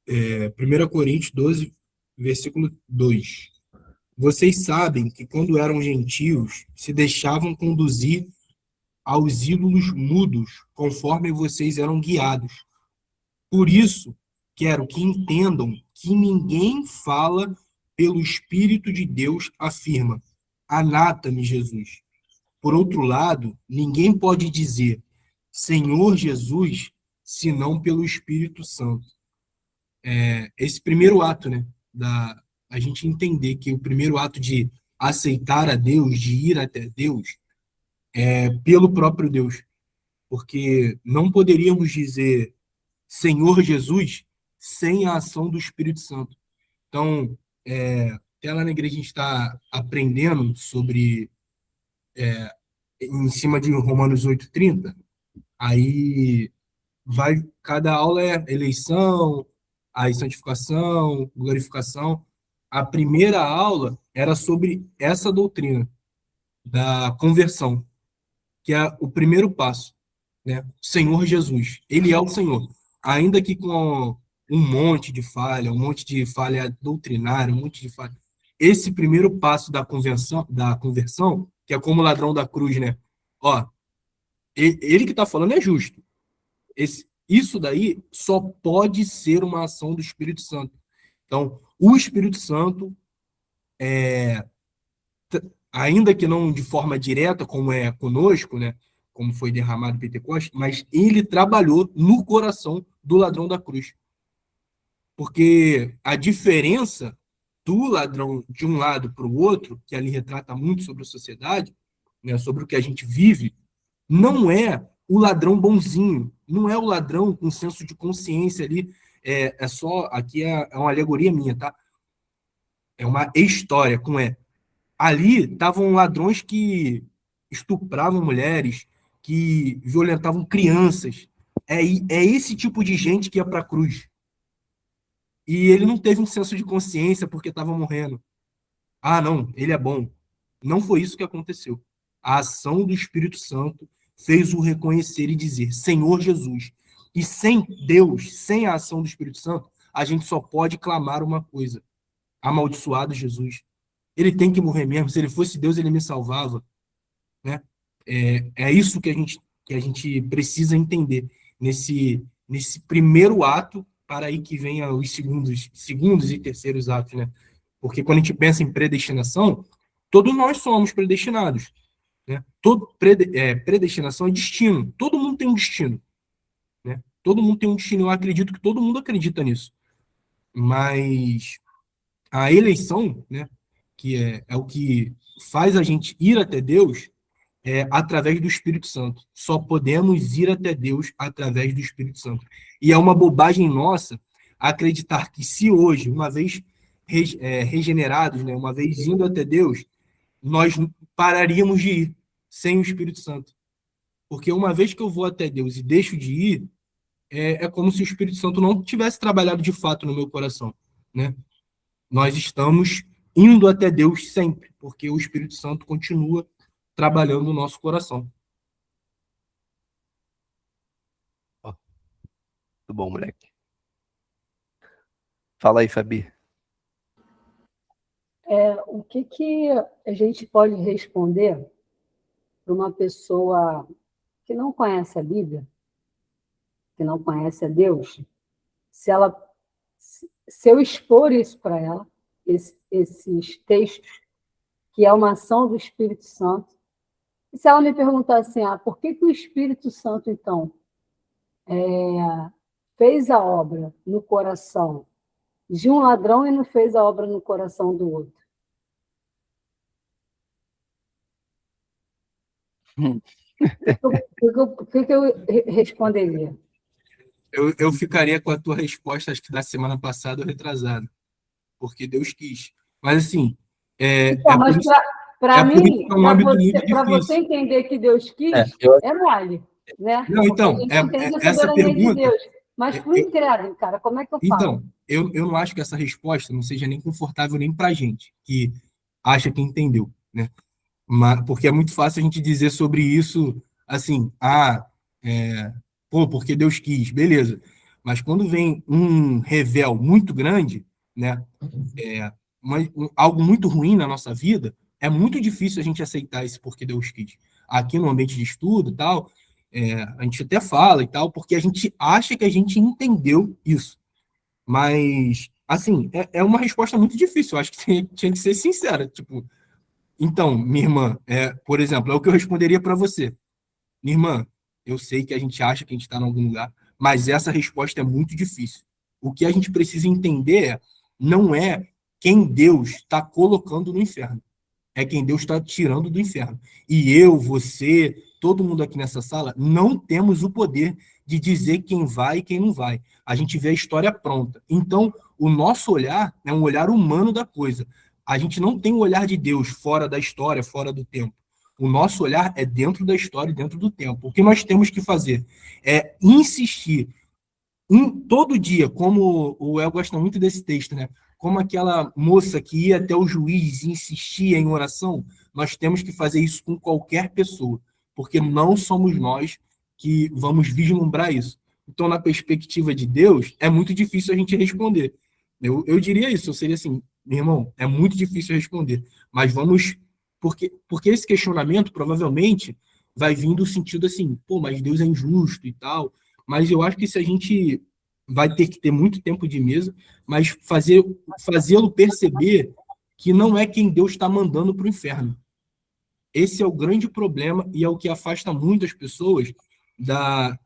1 Coríntios 12, versículo 2. Vocês sabem que quando eram gentios, se deixavam conduzir aos ídolos mudos, conforme vocês eram guiados. Por isso, quero que entendam que ninguém fala pelo Espírito de Deus, afirma: Anata-me, Jesus. Por outro lado, ninguém pode dizer Senhor Jesus, senão pelo Espírito Santo. Esse primeiro ato, né, a gente entender que o primeiro ato de aceitar a Deus, de ir até Deus, é pelo próprio Deus. Porque não poderíamos dizer Senhor Jesus sem a ação do Espírito Santo. Então, até lá na igreja a gente está aprendendo sobre, em cima de Romanos 8:30, aí cada aula é eleição, aí santificação, glorificação. A primeira aula era sobre essa doutrina da conversão, que é o primeiro passo, né? Senhor Jesus, ele é o Senhor. Ainda que com um monte de falha doutrinária, um monte de falha. Esse primeiro passo da conversão, que é como o ladrão da cruz, né? Ó, ele que está falando é justo. Isso daí só pode ser uma ação do Espírito Santo. Então, o Espírito Santo, ainda que não de forma direta, como é conosco, né, como foi derramado em Pentecostes, mas ele trabalhou no coração do ladrão da cruz. Porque a diferença do ladrão de um lado para o outro, que ali retrata muito sobre a sociedade, né, sobre o que a gente vive, não é o ladrão bonzinho, não é o ladrão com senso de consciência ali, aqui é uma alegoria minha, tá? É uma história, como é. Ali estavam ladrões que estupravam mulheres, que violentavam crianças. É esse tipo de gente que ia para a cruz. E ele não teve um senso de consciência porque estava morrendo. Ah, não, ele é bom. Não foi isso que aconteceu. A ação do Espírito Santo fez o reconhecer e dizer, Senhor Jesus. E sem Deus, sem a ação do Espírito Santo, a gente só pode clamar uma coisa. Amaldiçoado Jesus. Ele tem que morrer mesmo. Se ele fosse Deus, ele me salvava. Né? É isso que a gente precisa entender nesse primeiro ato, para aí que venha os segundos e terceiros atos, né? Porque quando a gente pensa em predestinação, todos nós somos predestinados, né? Predestinação é destino. Todo mundo tem um destino, né? Todo mundo tem um destino. Eu acredito que todo mundo acredita nisso. Mas a eleição, né, que é o que faz a gente ir até Deus, através do Espírito Santo. Só podemos ir até Deus através do Espírito Santo. E é uma bobagem nossa acreditar que se hoje, uma vez regenerados, né, uma vez indo até Deus, nós pararíamos de ir sem o Espírito Santo. Porque uma vez que eu vou até Deus e deixo de ir, é como se o Espírito Santo não tivesse trabalhado de fato no meu coração, né? Nós estamos indo até Deus sempre, porque o Espírito Santo continua trabalhando no nosso coração. Ó, tudo bom, moleque. Fala aí, Fabi. O que a gente pode responder para uma pessoa que não conhece a Bíblia, que não conhece a Deus, se eu expor isso para ela, esses textos, que é uma ação do Espírito Santo, e se ela me perguntar assim, por que o Espírito Santo, então, fez a obra no coração de um ladrão e não fez a obra no coração do outro? O que eu responderia? Eu ficaria com a tua resposta, acho que da semana passada ou retrasada, porque Deus quis. Mas, assim, mas para mim, para você difícil. entender que Deus quis, mole, né? Não, então, essa pergunta... De Deus. Mas para o incrédulo, cara, como é que eu falo? Então, eu não acho que essa resposta não seja nem confortável nem para a gente, que acha que entendeu, né? Porque é muito fácil a gente dizer sobre isso, assim, porque Deus quis, beleza. Mas quando vem um revel muito grande, né, algo muito ruim na nossa vida, é muito difícil a gente aceitar isso porque Deus quis. Aqui no ambiente de estudo e tal, a gente até fala e tal, porque a gente acha que a gente entendeu isso. Mas, assim, é uma resposta muito difícil. Eu acho que tinha que ser sincera. Tipo, então, minha irmã, por exemplo, é o que eu responderia para você. Minha irmã, eu sei que a gente acha que a gente está em algum lugar, mas essa resposta é muito difícil. O que a gente precisa entender não é quem Deus está colocando no inferno, é quem Deus está tirando do inferno. E eu, você, todo mundo aqui nessa sala, não temos o poder de dizer quem vai e quem não vai. A gente vê a história pronta. Então, o nosso olhar é um olhar humano da coisa. A gente não tem o olhar de Deus fora da história, fora do tempo. O nosso olhar é dentro da história e dentro do tempo. O que nós temos que fazer é insistir todo dia, como o El gosta muito desse texto, né? Como aquela moça que ia até o juiz e insistia em oração, nós temos que fazer isso com qualquer pessoa, porque não somos nós que vamos vislumbrar isso. Então, na perspectiva de Deus, é muito difícil a gente responder. Eu diria isso, eu seria assim, meu irmão, é muito difícil responder, mas vamos. Porque esse questionamento provavelmente vai vir do sentido assim, pô, mas Deus é injusto e tal. Mas eu acho que se a gente vai ter que ter muito tempo de mesa, mas fazê-lo perceber que não é quem Deus está mandando para o inferno. Esse é o grande problema e é o que afasta muitas pessoas da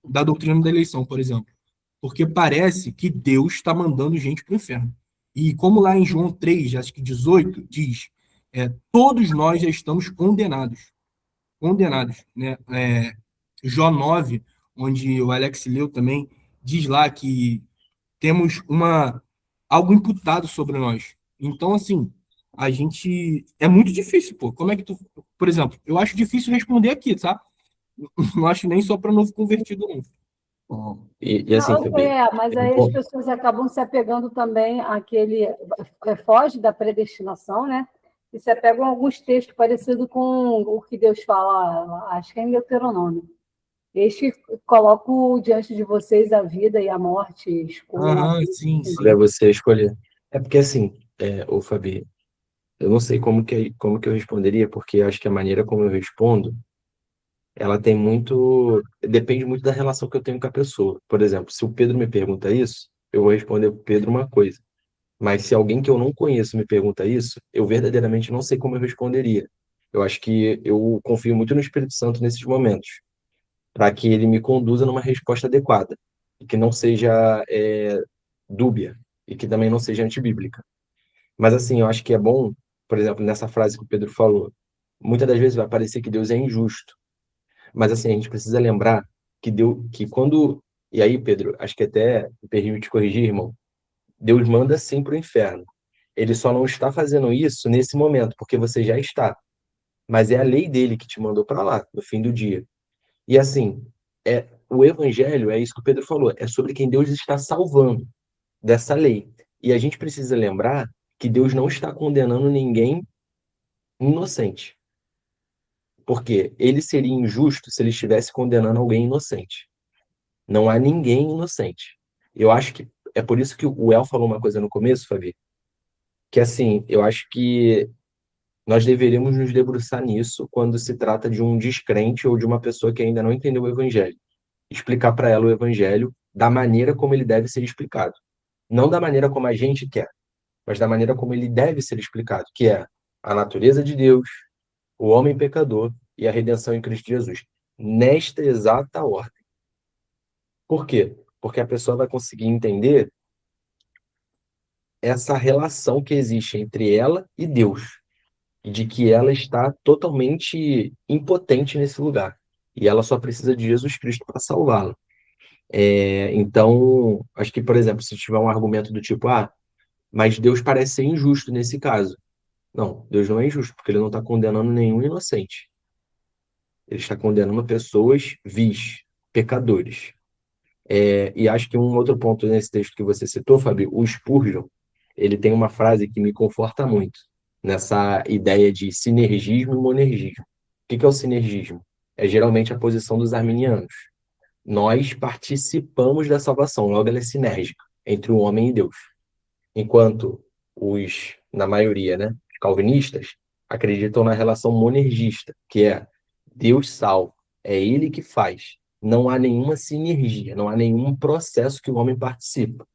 doutrina da eleição, por exemplo. Porque parece que Deus está mandando gente para o inferno. E como lá em João 3, acho que 18, diz, todos nós já estamos condenados. Condenados. Né? Jó 9, onde o Alex leu também, diz lá que temos algo imputado sobre nós. Então, assim, a gente. É muito difícil, pô. Como é que tu. Por exemplo, eu acho difícil responder aqui, tá? Não acho nem só para novo convertido, não. E assim, Fabi, mas aí as pessoas acabam se apegando também àquele. Foge da predestinação, né? E se apegam a alguns textos parecidos com o que Deus fala, acho que é em Deuteronômio. Eis que coloco diante de vocês a vida e a morte. Sim, sim. Para você escolher. É porque assim, ô Fabi, eu não sei como que eu responderia, porque eu acho que a maneira como eu respondo, ela tem muito, depende muito da relação que eu tenho com a pessoa. Por exemplo, se o Pedro me pergunta isso, eu vou responder para o Pedro uma coisa. Mas se alguém que eu não conheço me pergunta isso, eu verdadeiramente não sei como eu responderia. Eu acho que eu confio muito no Espírito Santo nesses momentos, para que ele me conduza numa resposta adequada, e que não seja dúbia, e que também não seja antibíblica. Mas assim, eu acho que é bom, por exemplo, nessa frase que o Pedro falou, muitas das vezes vai parecer que Deus é injusto, mas assim, a gente precisa lembrar que Deus, que quando, e aí, Pedro, acho que até me permite te corrigir, irmão, Deus manda sim para o inferno. Ele só não está fazendo isso nesse momento, porque você já está. Mas é a lei dele que te mandou para lá, no fim do dia. E assim, o evangelho, é isso que o Pedro falou, é sobre quem Deus está salvando dessa lei. E a gente precisa lembrar que Deus não está condenando ninguém inocente. Porque ele seria injusto se ele estivesse condenando alguém inocente. Não há ninguém inocente. Eu acho que é por isso que o El falou uma coisa no começo, Fabi, que assim, eu acho que nós deveríamos nos debruçar nisso quando se trata de um descrente ou de uma pessoa que ainda não entendeu o evangelho. Explicar para ela o evangelho da maneira como ele deve ser explicado. Não da maneira como a gente quer, mas da maneira como ele deve ser explicado, que é a natureza de Deus, o homem pecador e a redenção em Cristo Jesus. Nesta exata ordem. Por quê? Porque a pessoa vai conseguir entender essa relação que existe entre ela e Deus, e de que ela está totalmente impotente nesse lugar. E ela só precisa de Jesus Cristo para salvá-la. Então, acho que, por exemplo, se tiver um argumento do tipo, mas Deus parece ser injusto nesse caso. Não, Deus não é injusto, porque ele não está condenando nenhum inocente. Ele está condenando pessoas vis, pecadores. E acho que um outro ponto nesse texto que você citou, Fábio, o Spurgeon, ele tem uma frase que me conforta muito, nessa ideia de sinergismo e monergismo. O que é o sinergismo? É geralmente a posição dos arminianos. Nós participamos da salvação, logo ela é sinérgica entre o homem e Deus. Enquanto na maioria, né, os calvinistas, acreditam na relação monergista, que é Deus salva, é Ele que faz. Não há nenhuma sinergia, não há nenhum processo que o homem participa.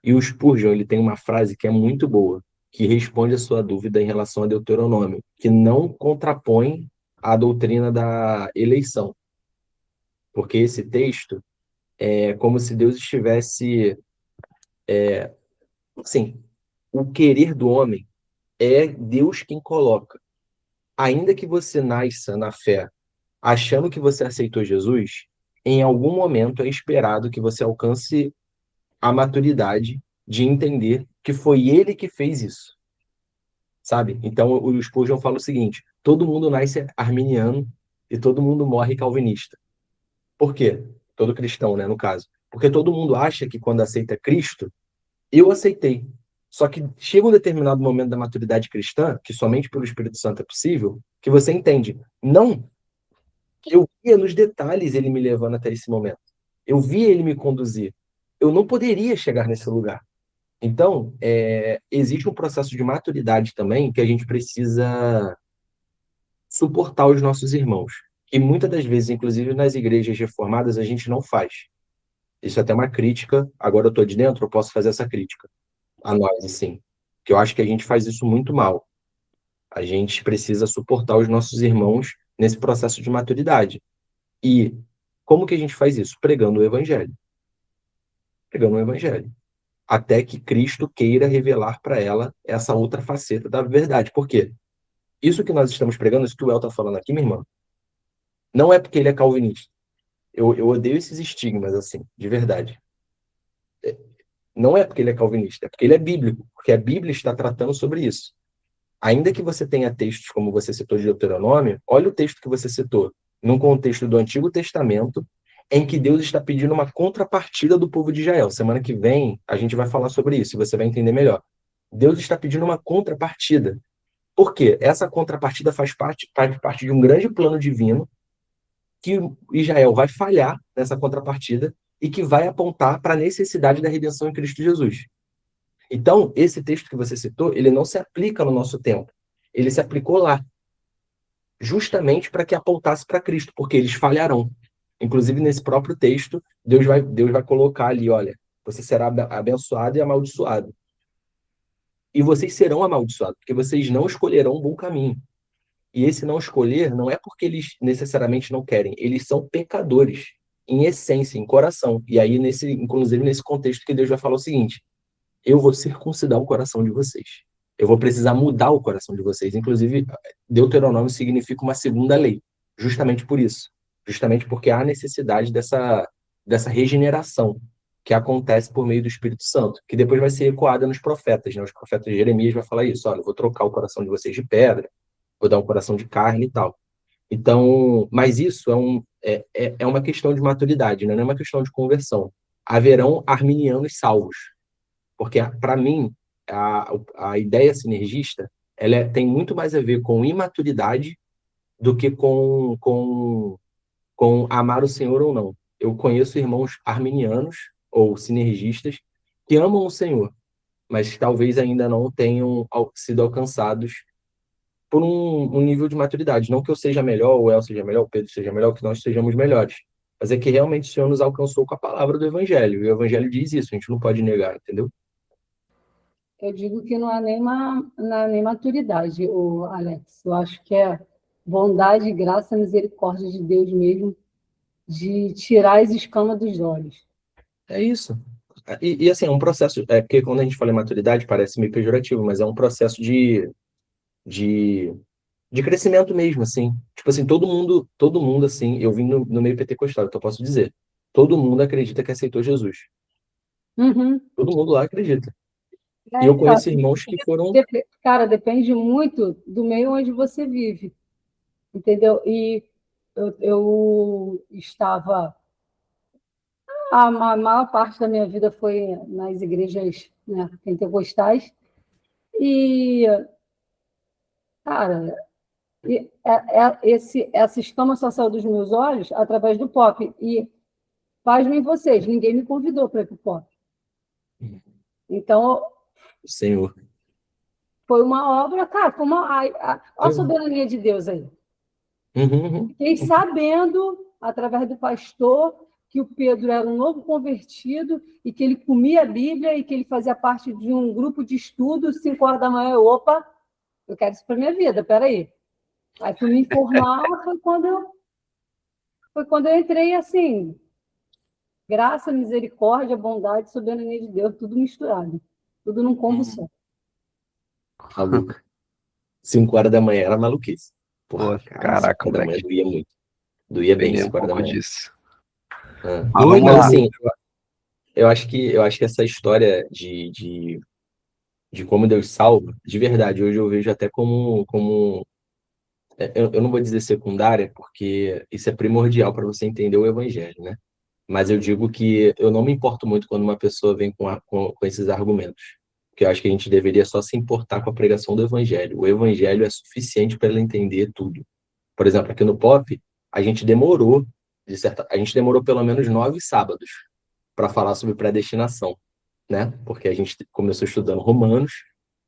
E o Spurgeon, ele tem uma frase que é muito boa, que responde a sua dúvida em relação a Deuteronômio, que não contrapõe a doutrina da eleição. Porque esse texto é como se Deus estivesse... Assim, o querer do homem é Deus quem coloca. Ainda que você nasça na fé achando que você aceitou Jesus, em algum momento é esperado que você alcance a maturidade de entender que foi ele que fez isso, sabe? Então o Spurgeon fala o seguinte: todo mundo nasce arminiano e todo mundo morre calvinista. Por quê? Todo cristão, né, no caso. Porque todo mundo acha que quando aceita Cristo, eu aceitei. Só que chega um determinado momento da maturidade cristã, que somente pelo Espírito Santo é possível, que você entende. Não, eu via nos detalhes ele me levando até esse momento. Eu via ele me conduzir. Eu não poderia chegar nesse lugar. Então, existe um processo de maturidade também que a gente precisa suportar os nossos irmãos. E muitas das vezes, inclusive nas igrejas reformadas, a gente não faz. Isso é até uma crítica. Agora eu estou de dentro, eu posso fazer essa crítica a nós, assim. Que eu acho que a gente faz isso muito mal. A gente precisa suportar os nossos irmãos nesse processo de maturidade. E como que a gente faz isso? Pregando o evangelho. Pregando o evangelho. Até que Cristo queira revelar para ela essa outra faceta da verdade. Por quê? Isso que nós estamos pregando, isso que o El está falando aqui, minha irmã, não é porque ele é calvinista. Eu odeio esses estigmas, assim, de verdade. Não é porque ele é calvinista, é porque ele é bíblico, porque a Bíblia está tratando sobre isso. Ainda que você tenha textos como você citou de Deuteronômio, olha o texto que você citou, num contexto do Antigo Testamento, em que Deus está pedindo uma contrapartida do povo de Israel. Semana que vem a gente vai falar sobre isso, e você vai entender melhor. Deus está pedindo uma contrapartida. Por quê? Essa contrapartida faz parte de um grande plano divino que Israel vai falhar nessa contrapartida e que vai apontar para a necessidade da redenção em Cristo Jesus. Então, esse texto que você citou, ele não se aplica no nosso tempo. Ele se aplicou lá, justamente para que apontasse para Cristo, porque eles falharão. Inclusive, nesse próprio texto, Deus vai colocar ali, olha, você será abençoado e amaldiçoado. E vocês serão amaldiçoados, porque vocês não escolherão um bom caminho. E esse não escolher não é porque eles necessariamente não querem, eles são pecadores, em essência, em coração. E aí, inclusive nesse contexto que Deus vai falar o seguinte: eu vou circuncidar o coração de vocês. Eu vou precisar mudar o coração de vocês. Inclusive, Deuteronômio significa uma segunda lei, justamente por isso. Justamente porque há necessidade dessa regeneração que acontece por meio do Espírito Santo, que depois vai ser ecoada nos profetas, né? Os profetas de Jeremias vai falar isso: olha, eu vou trocar o coração de vocês de pedra, vou dar um coração de carne e tal. Então, mas isso é uma questão de maturidade, né? Não é uma questão de conversão. Haverão arminianos salvos, porque, para mim, a ideia sinergista tem muito mais a ver com imaturidade do que com amar o Senhor ou não. Eu conheço irmãos arminianos ou sinergistas que amam o Senhor, mas talvez ainda não tenham sido alcançados por um nível de maturidade. Não que eu seja melhor, o El seja melhor, o Pedro seja melhor, que nós sejamos melhores. Mas é que realmente o Senhor nos alcançou com a palavra do Evangelho. E o Evangelho diz isso, a gente não pode negar, entendeu? Eu digo que não há nem maturidade, Alex. Eu acho que é bondade, graça, misericórdia de Deus mesmo, de tirar as escamas dos olhos. É isso. E assim, é um processo, porque quando a gente fala em maturidade parece meio pejorativo, mas é um processo de crescimento mesmo, assim. Tipo assim, todo mundo assim, eu vim no meio pentecostal, então eu posso dizer, todo mundo acredita que aceitou Jesus. Uhum. Todo mundo lá acredita. E eu conheço irmãos que foram... Cara, depende muito do meio onde você vive, entendeu? E eu estava... A maior parte da minha vida foi nas igrejas, né, pentecostais. E, cara, essa escama só saiu dos meus olhos através do pop. E pasmem vocês, ninguém me convidou para ir para o pop. Então, O Senhor. foi uma obra, cara, foi olha a soberania de Deus aí. Fiquei sabendo, através do pastor, que o Pedro era um novo convertido e que ele comia a Bíblia e que ele fazia parte de um grupo de estudo, 5 horas da manhã. Opa, eu quero isso para minha vida, peraí. Aí fui me informar, foi quando eu entrei assim, graça, misericórdia, bondade, soberania de Deus, tudo misturado, tudo num combo só. Maluco. 5 horas da manhã era maluquice. Porra, Pô, cara, caraca, 5 horas da manhã moleque. doía muito. Doía bem Peguei um 5 horas da pouco manhã. disso. Ah. Mas vamos Mas lá. assim, eu acho que essa história de como Deus salva, de verdade, hoje eu vejo até como eu não vou dizer secundária, porque isso é primordial para você entender o evangelho, né? Mas eu digo que eu não me importo muito quando uma pessoa vem com esses argumentos. Porque eu acho que a gente deveria só se importar com a pregação do evangelho. O evangelho é suficiente para ela entender tudo. Por exemplo, aqui no Pop, a gente demorou, a gente demorou pelo menos 9 sábados para falar sobre predestinação, né? Porque a gente começou estudando Romanos,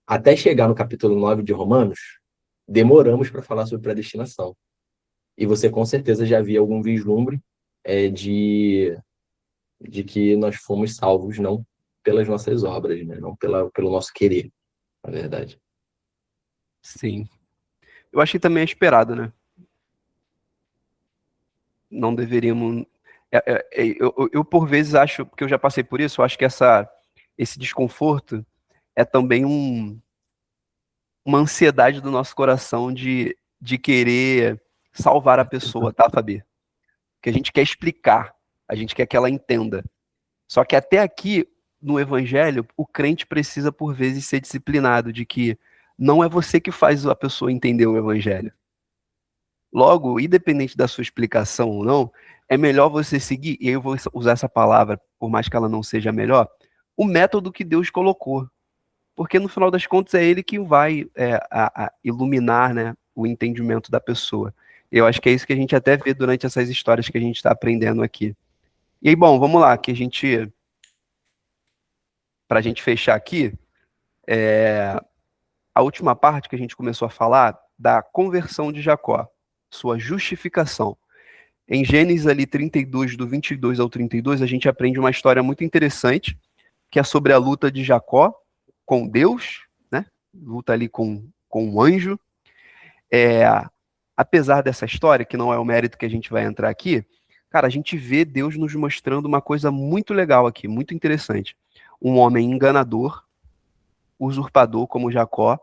até chegar no capítulo 9 de Romanos, demoramos para falar sobre predestinação. E você com certeza já havia algum vislumbre de que nós fomos salvos não pelas nossas obras, né? Não pelo nosso querer, na verdade. Sim. Eu acho que também é esperado, né? Não deveríamos. Eu, por vezes, acho, porque eu já passei por isso, eu acho que esse desconforto é também uma ansiedade do nosso coração de querer salvar a pessoa, tá, Fabi? Que a gente quer explicar, a gente quer que ela entenda. Só que até aqui, no Evangelho, o crente precisa, por vezes, ser disciplinado de que não é você que faz a pessoa entender o Evangelho. Logo, independente da sua explicação ou não, é melhor você seguir, e aí eu vou usar essa palavra, por mais que ela não seja melhor, o método que Deus colocou. Porque no final das contas é ele que vai iluminar, né, o entendimento da pessoa. Eu acho que é isso que a gente até vê durante essas histórias que a gente está aprendendo aqui. E aí, bom, vamos lá, para a gente fechar aqui, a última parte que a gente começou a falar da conversão de Jacó, sua justificação. Em Gênesis ali 32, do 22 ao 32, a gente aprende uma história muito interessante, que é sobre a luta de Jacó com Deus, né? Luta ali com um anjo. Apesar dessa história, que não é o mérito que a gente vai entrar aqui, cara, a gente vê Deus nos mostrando uma coisa muito legal aqui, muito interessante. Um homem enganador, usurpador como Jacó,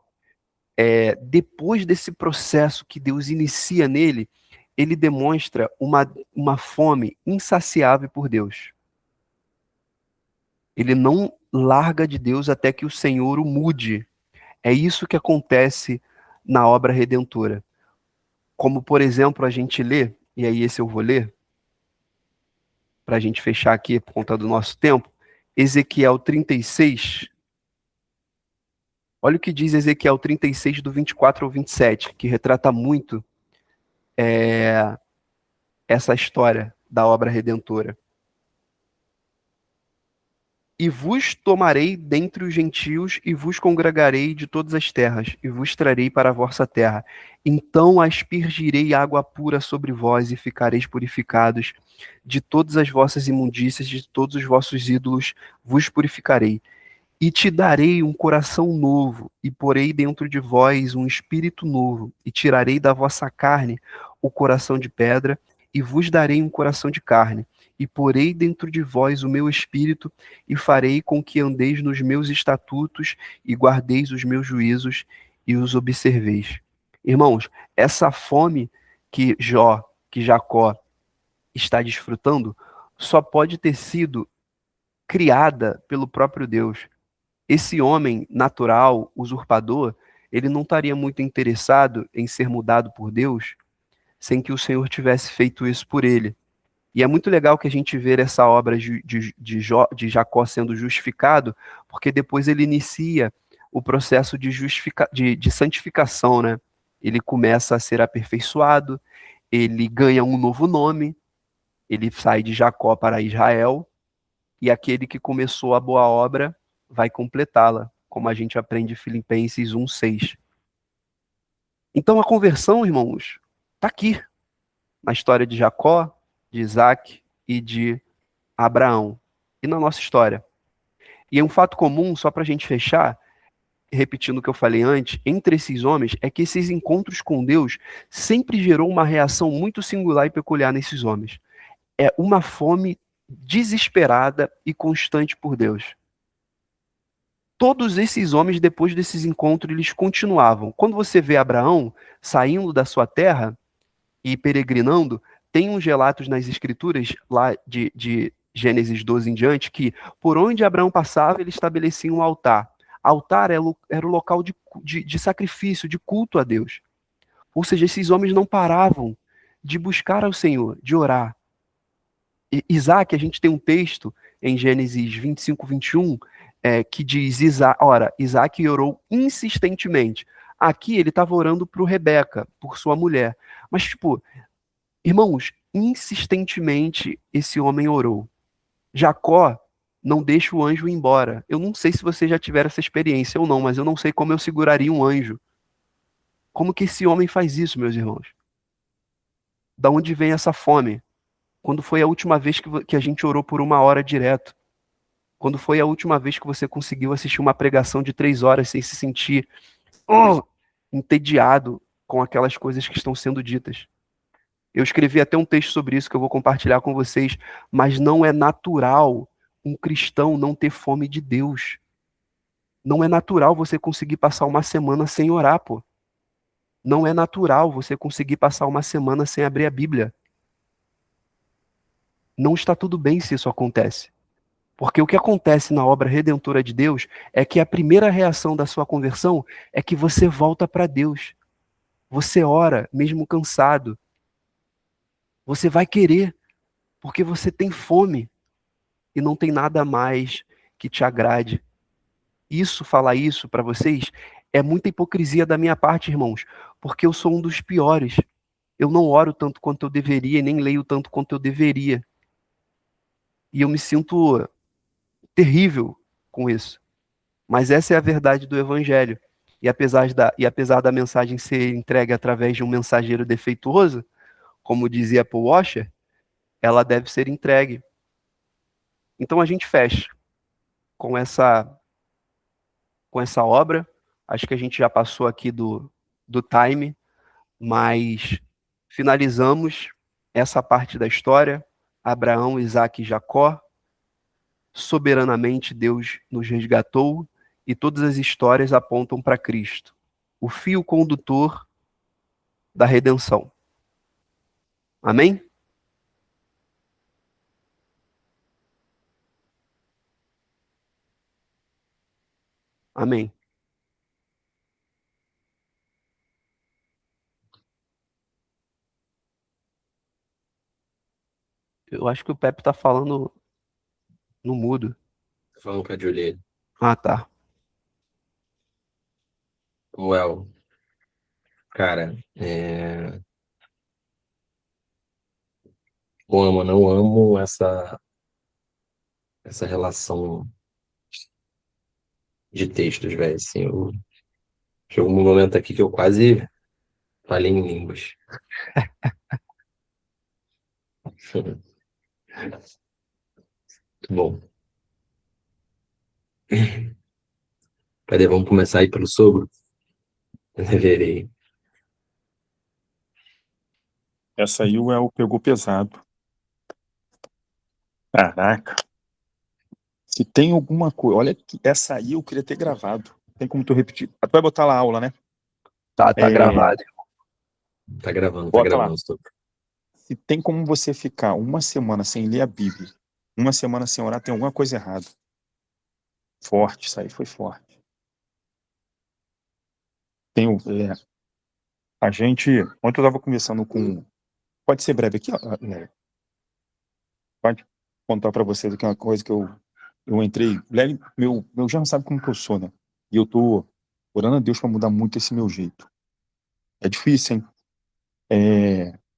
depois desse processo que Deus inicia nele, ele demonstra uma fome insaciável por Deus. Ele não larga de Deus até que o Senhor o mude. É isso que acontece na obra redentora. Como, por exemplo, a gente lê, e aí esse eu vou ler, para a gente fechar aqui por conta do nosso tempo, Ezequiel 36. Olha o que diz Ezequiel 36, do 24 ao 27, que retrata muito essa história da obra redentora. E vos tomarei dentre os gentios, e vos congregarei de todas as terras, e vos trarei para a vossa terra. Então aspergirei água pura sobre vós, e ficareis purificados. De todas as vossas imundícias, de todos os vossos ídolos, vos purificarei. E te darei um coração novo, e porei dentro de vós um espírito novo, e tirarei da vossa carne o coração de pedra, e vos darei um coração de carne. E porei dentro de vós o meu espírito, e farei com que andeis nos meus estatutos, e guardeis os meus juízos, e os observeis. Irmãos, essa fome que Jacó está desfrutando, só pode ter sido criada pelo próprio Deus. Esse homem natural, usurpador, ele não estaria muito interessado em ser mudado por Deus, sem que o Senhor tivesse feito isso por ele. E é muito legal que a gente vê essa obra de Jacó sendo justificado, porque depois ele inicia o processo de santificação, né? Ele começa a ser aperfeiçoado, ele ganha um novo nome, ele sai de Jacó para Israel, e aquele que começou a boa obra vai completá-la, como a gente aprende em Filipenses 1:6. Então a conversão, irmãos, está aqui, na história de Jacó, de Isaac e de Abraão, e na nossa história. E é um fato comum, só para a gente fechar, repetindo o que eu falei antes, entre esses homens, é que esses encontros com Deus sempre gerou uma reação muito singular e peculiar nesses homens. É uma fome desesperada e constante por Deus. Todos esses homens, depois desses encontros, eles continuavam. Quando você vê Abraão saindo da sua terra e peregrinando, tem uns relatos nas escrituras, lá de Gênesis 12 em diante, que por onde Abraão passava, ele estabelecia um altar. Altar era o local de sacrifício, de culto a Deus. Ou seja, esses homens não paravam de buscar ao Senhor, de orar. Isaac, a gente tem um texto em Gênesis 25, 21, que diz, Isaac orou insistentemente. Aqui ele estava orando por Rebeca, por sua mulher. Mas, irmãos, insistentemente esse homem orou. Jacó não deixa o anjo ir embora. Eu não sei se você já tiveram essa experiência ou não, mas eu não sei como eu seguraria um anjo. Como que esse homem faz isso, meus irmãos? Da onde vem essa fome? Quando foi a última vez que a gente orou por 1 hora direto? Quando foi a última vez que você conseguiu assistir uma pregação de 3 horas sem se sentir entediado com aquelas coisas que estão sendo ditas? Eu escrevi até um texto sobre isso que eu vou compartilhar com vocês, mas não é natural um cristão não ter fome de Deus. Não é natural você conseguir passar uma semana sem orar, pô. Não é natural você conseguir passar uma semana sem abrir a Bíblia. Não está tudo bem se isso acontece. Porque o que acontece na obra redentora de Deus é que a primeira reação da sua conversão é que você volta para Deus. Você ora, mesmo cansado. Você vai querer, porque você tem fome e não tem nada mais que te agrade. Falar isso para vocês, é muita hipocrisia da minha parte, irmãos, porque eu sou um dos piores. Eu não oro tanto quanto eu deveria, nem leio tanto quanto eu deveria. E eu me sinto terrível com isso. Mas essa é a verdade do Evangelho. E apesar da mensagem ser entregue através de um mensageiro defeituoso, como dizia Paul Washer, ela deve ser entregue. Então a gente fecha com essa obra. Acho que a gente já passou aqui do time, mas finalizamos essa parte da história. Abraão, Isaac e Jacó. Soberanamente Deus nos resgatou e todas as histórias apontam para Cristo, o fio condutor da redenção. Amém? Amém. Eu acho que o Pepe está falando no mudo. Tô falando com a Juliette. Ah, tá. Well, cara, amo, não amo essa relação de textos, velho. Assim, chegou um momento aqui que eu quase falei em línguas. Muito bom. Cadê? Vamos começar aí pelo sogro? Deverei. Essa aí o El pegou pesado. Caraca. Se tem alguma coisa... Olha, essa aí eu queria ter gravado. Tem como tu repetir? Tu vai botar lá a aula, né? Tá gravado. Tá gravando, Bota lá. sogro. Se tem como você ficar uma semana sem ler a Bíblia, uma semana sem orar, tem alguma coisa errada. Forte, isso aí foi forte. A gente... Ontem eu estava conversando com... Pode ser breve aqui, ó, né? Pode contar para vocês aqui uma coisa que eu entrei... Meu já não sabe como que eu sou, né? E eu tô orando a Deus para mudar muito esse meu jeito. É difícil, hein?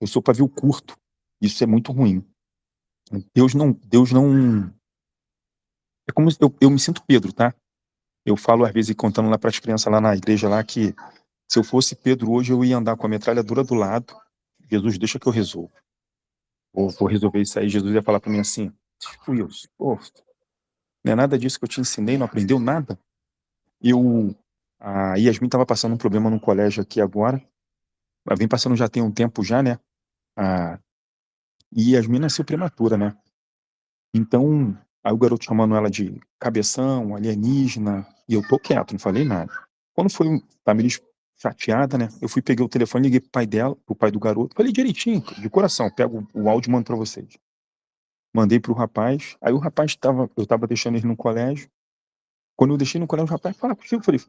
Eu sou pavio curto. Isso é muito ruim. Deus não, é como eu me sinto Pedro, tá? Eu falo às vezes contando lá para as crianças lá na igreja lá que se eu fosse Pedro hoje eu ia andar com a metralhadora do lado. Jesus, deixa que eu resolvo. Vou resolver isso aí. Jesus ia falar para mim assim: Wilson, pô, não é nada disso que eu te ensinei, não aprendeu nada. A Yasmin estava passando um problema no colégio aqui agora. Ela vem passando já tem um tempo já, né? E Yasmin nasceu prematura, né? Então, aí o garoto chamando ela de cabeção, alienígena, e eu tô quieto, não falei nada. Quando foi Tamiris chateada, né? Eu fui, peguei o telefone, liguei pro pai dela, pro pai do garoto, falei direitinho, de coração, pego o áudio e mando pra vocês. Mandei pro rapaz, aí o rapaz eu tava deixando ele no colégio. Quando eu deixei no colégio, o rapaz fala contigo, eu falei,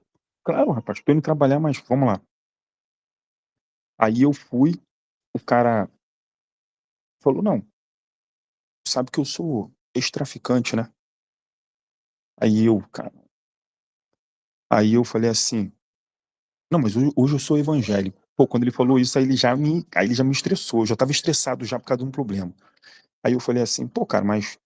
claro, rapaz, tô indo trabalhar, mas vamos lá. Aí eu fui, o cara falou, não, sabe que eu sou ex-traficante, né? Aí eu falei assim, não, mas hoje eu sou evangélico. Pô, quando ele falou isso, aí ele já me estressou, eu já tava estressado já por causa de um problema. Aí eu falei assim, pô, cara, mas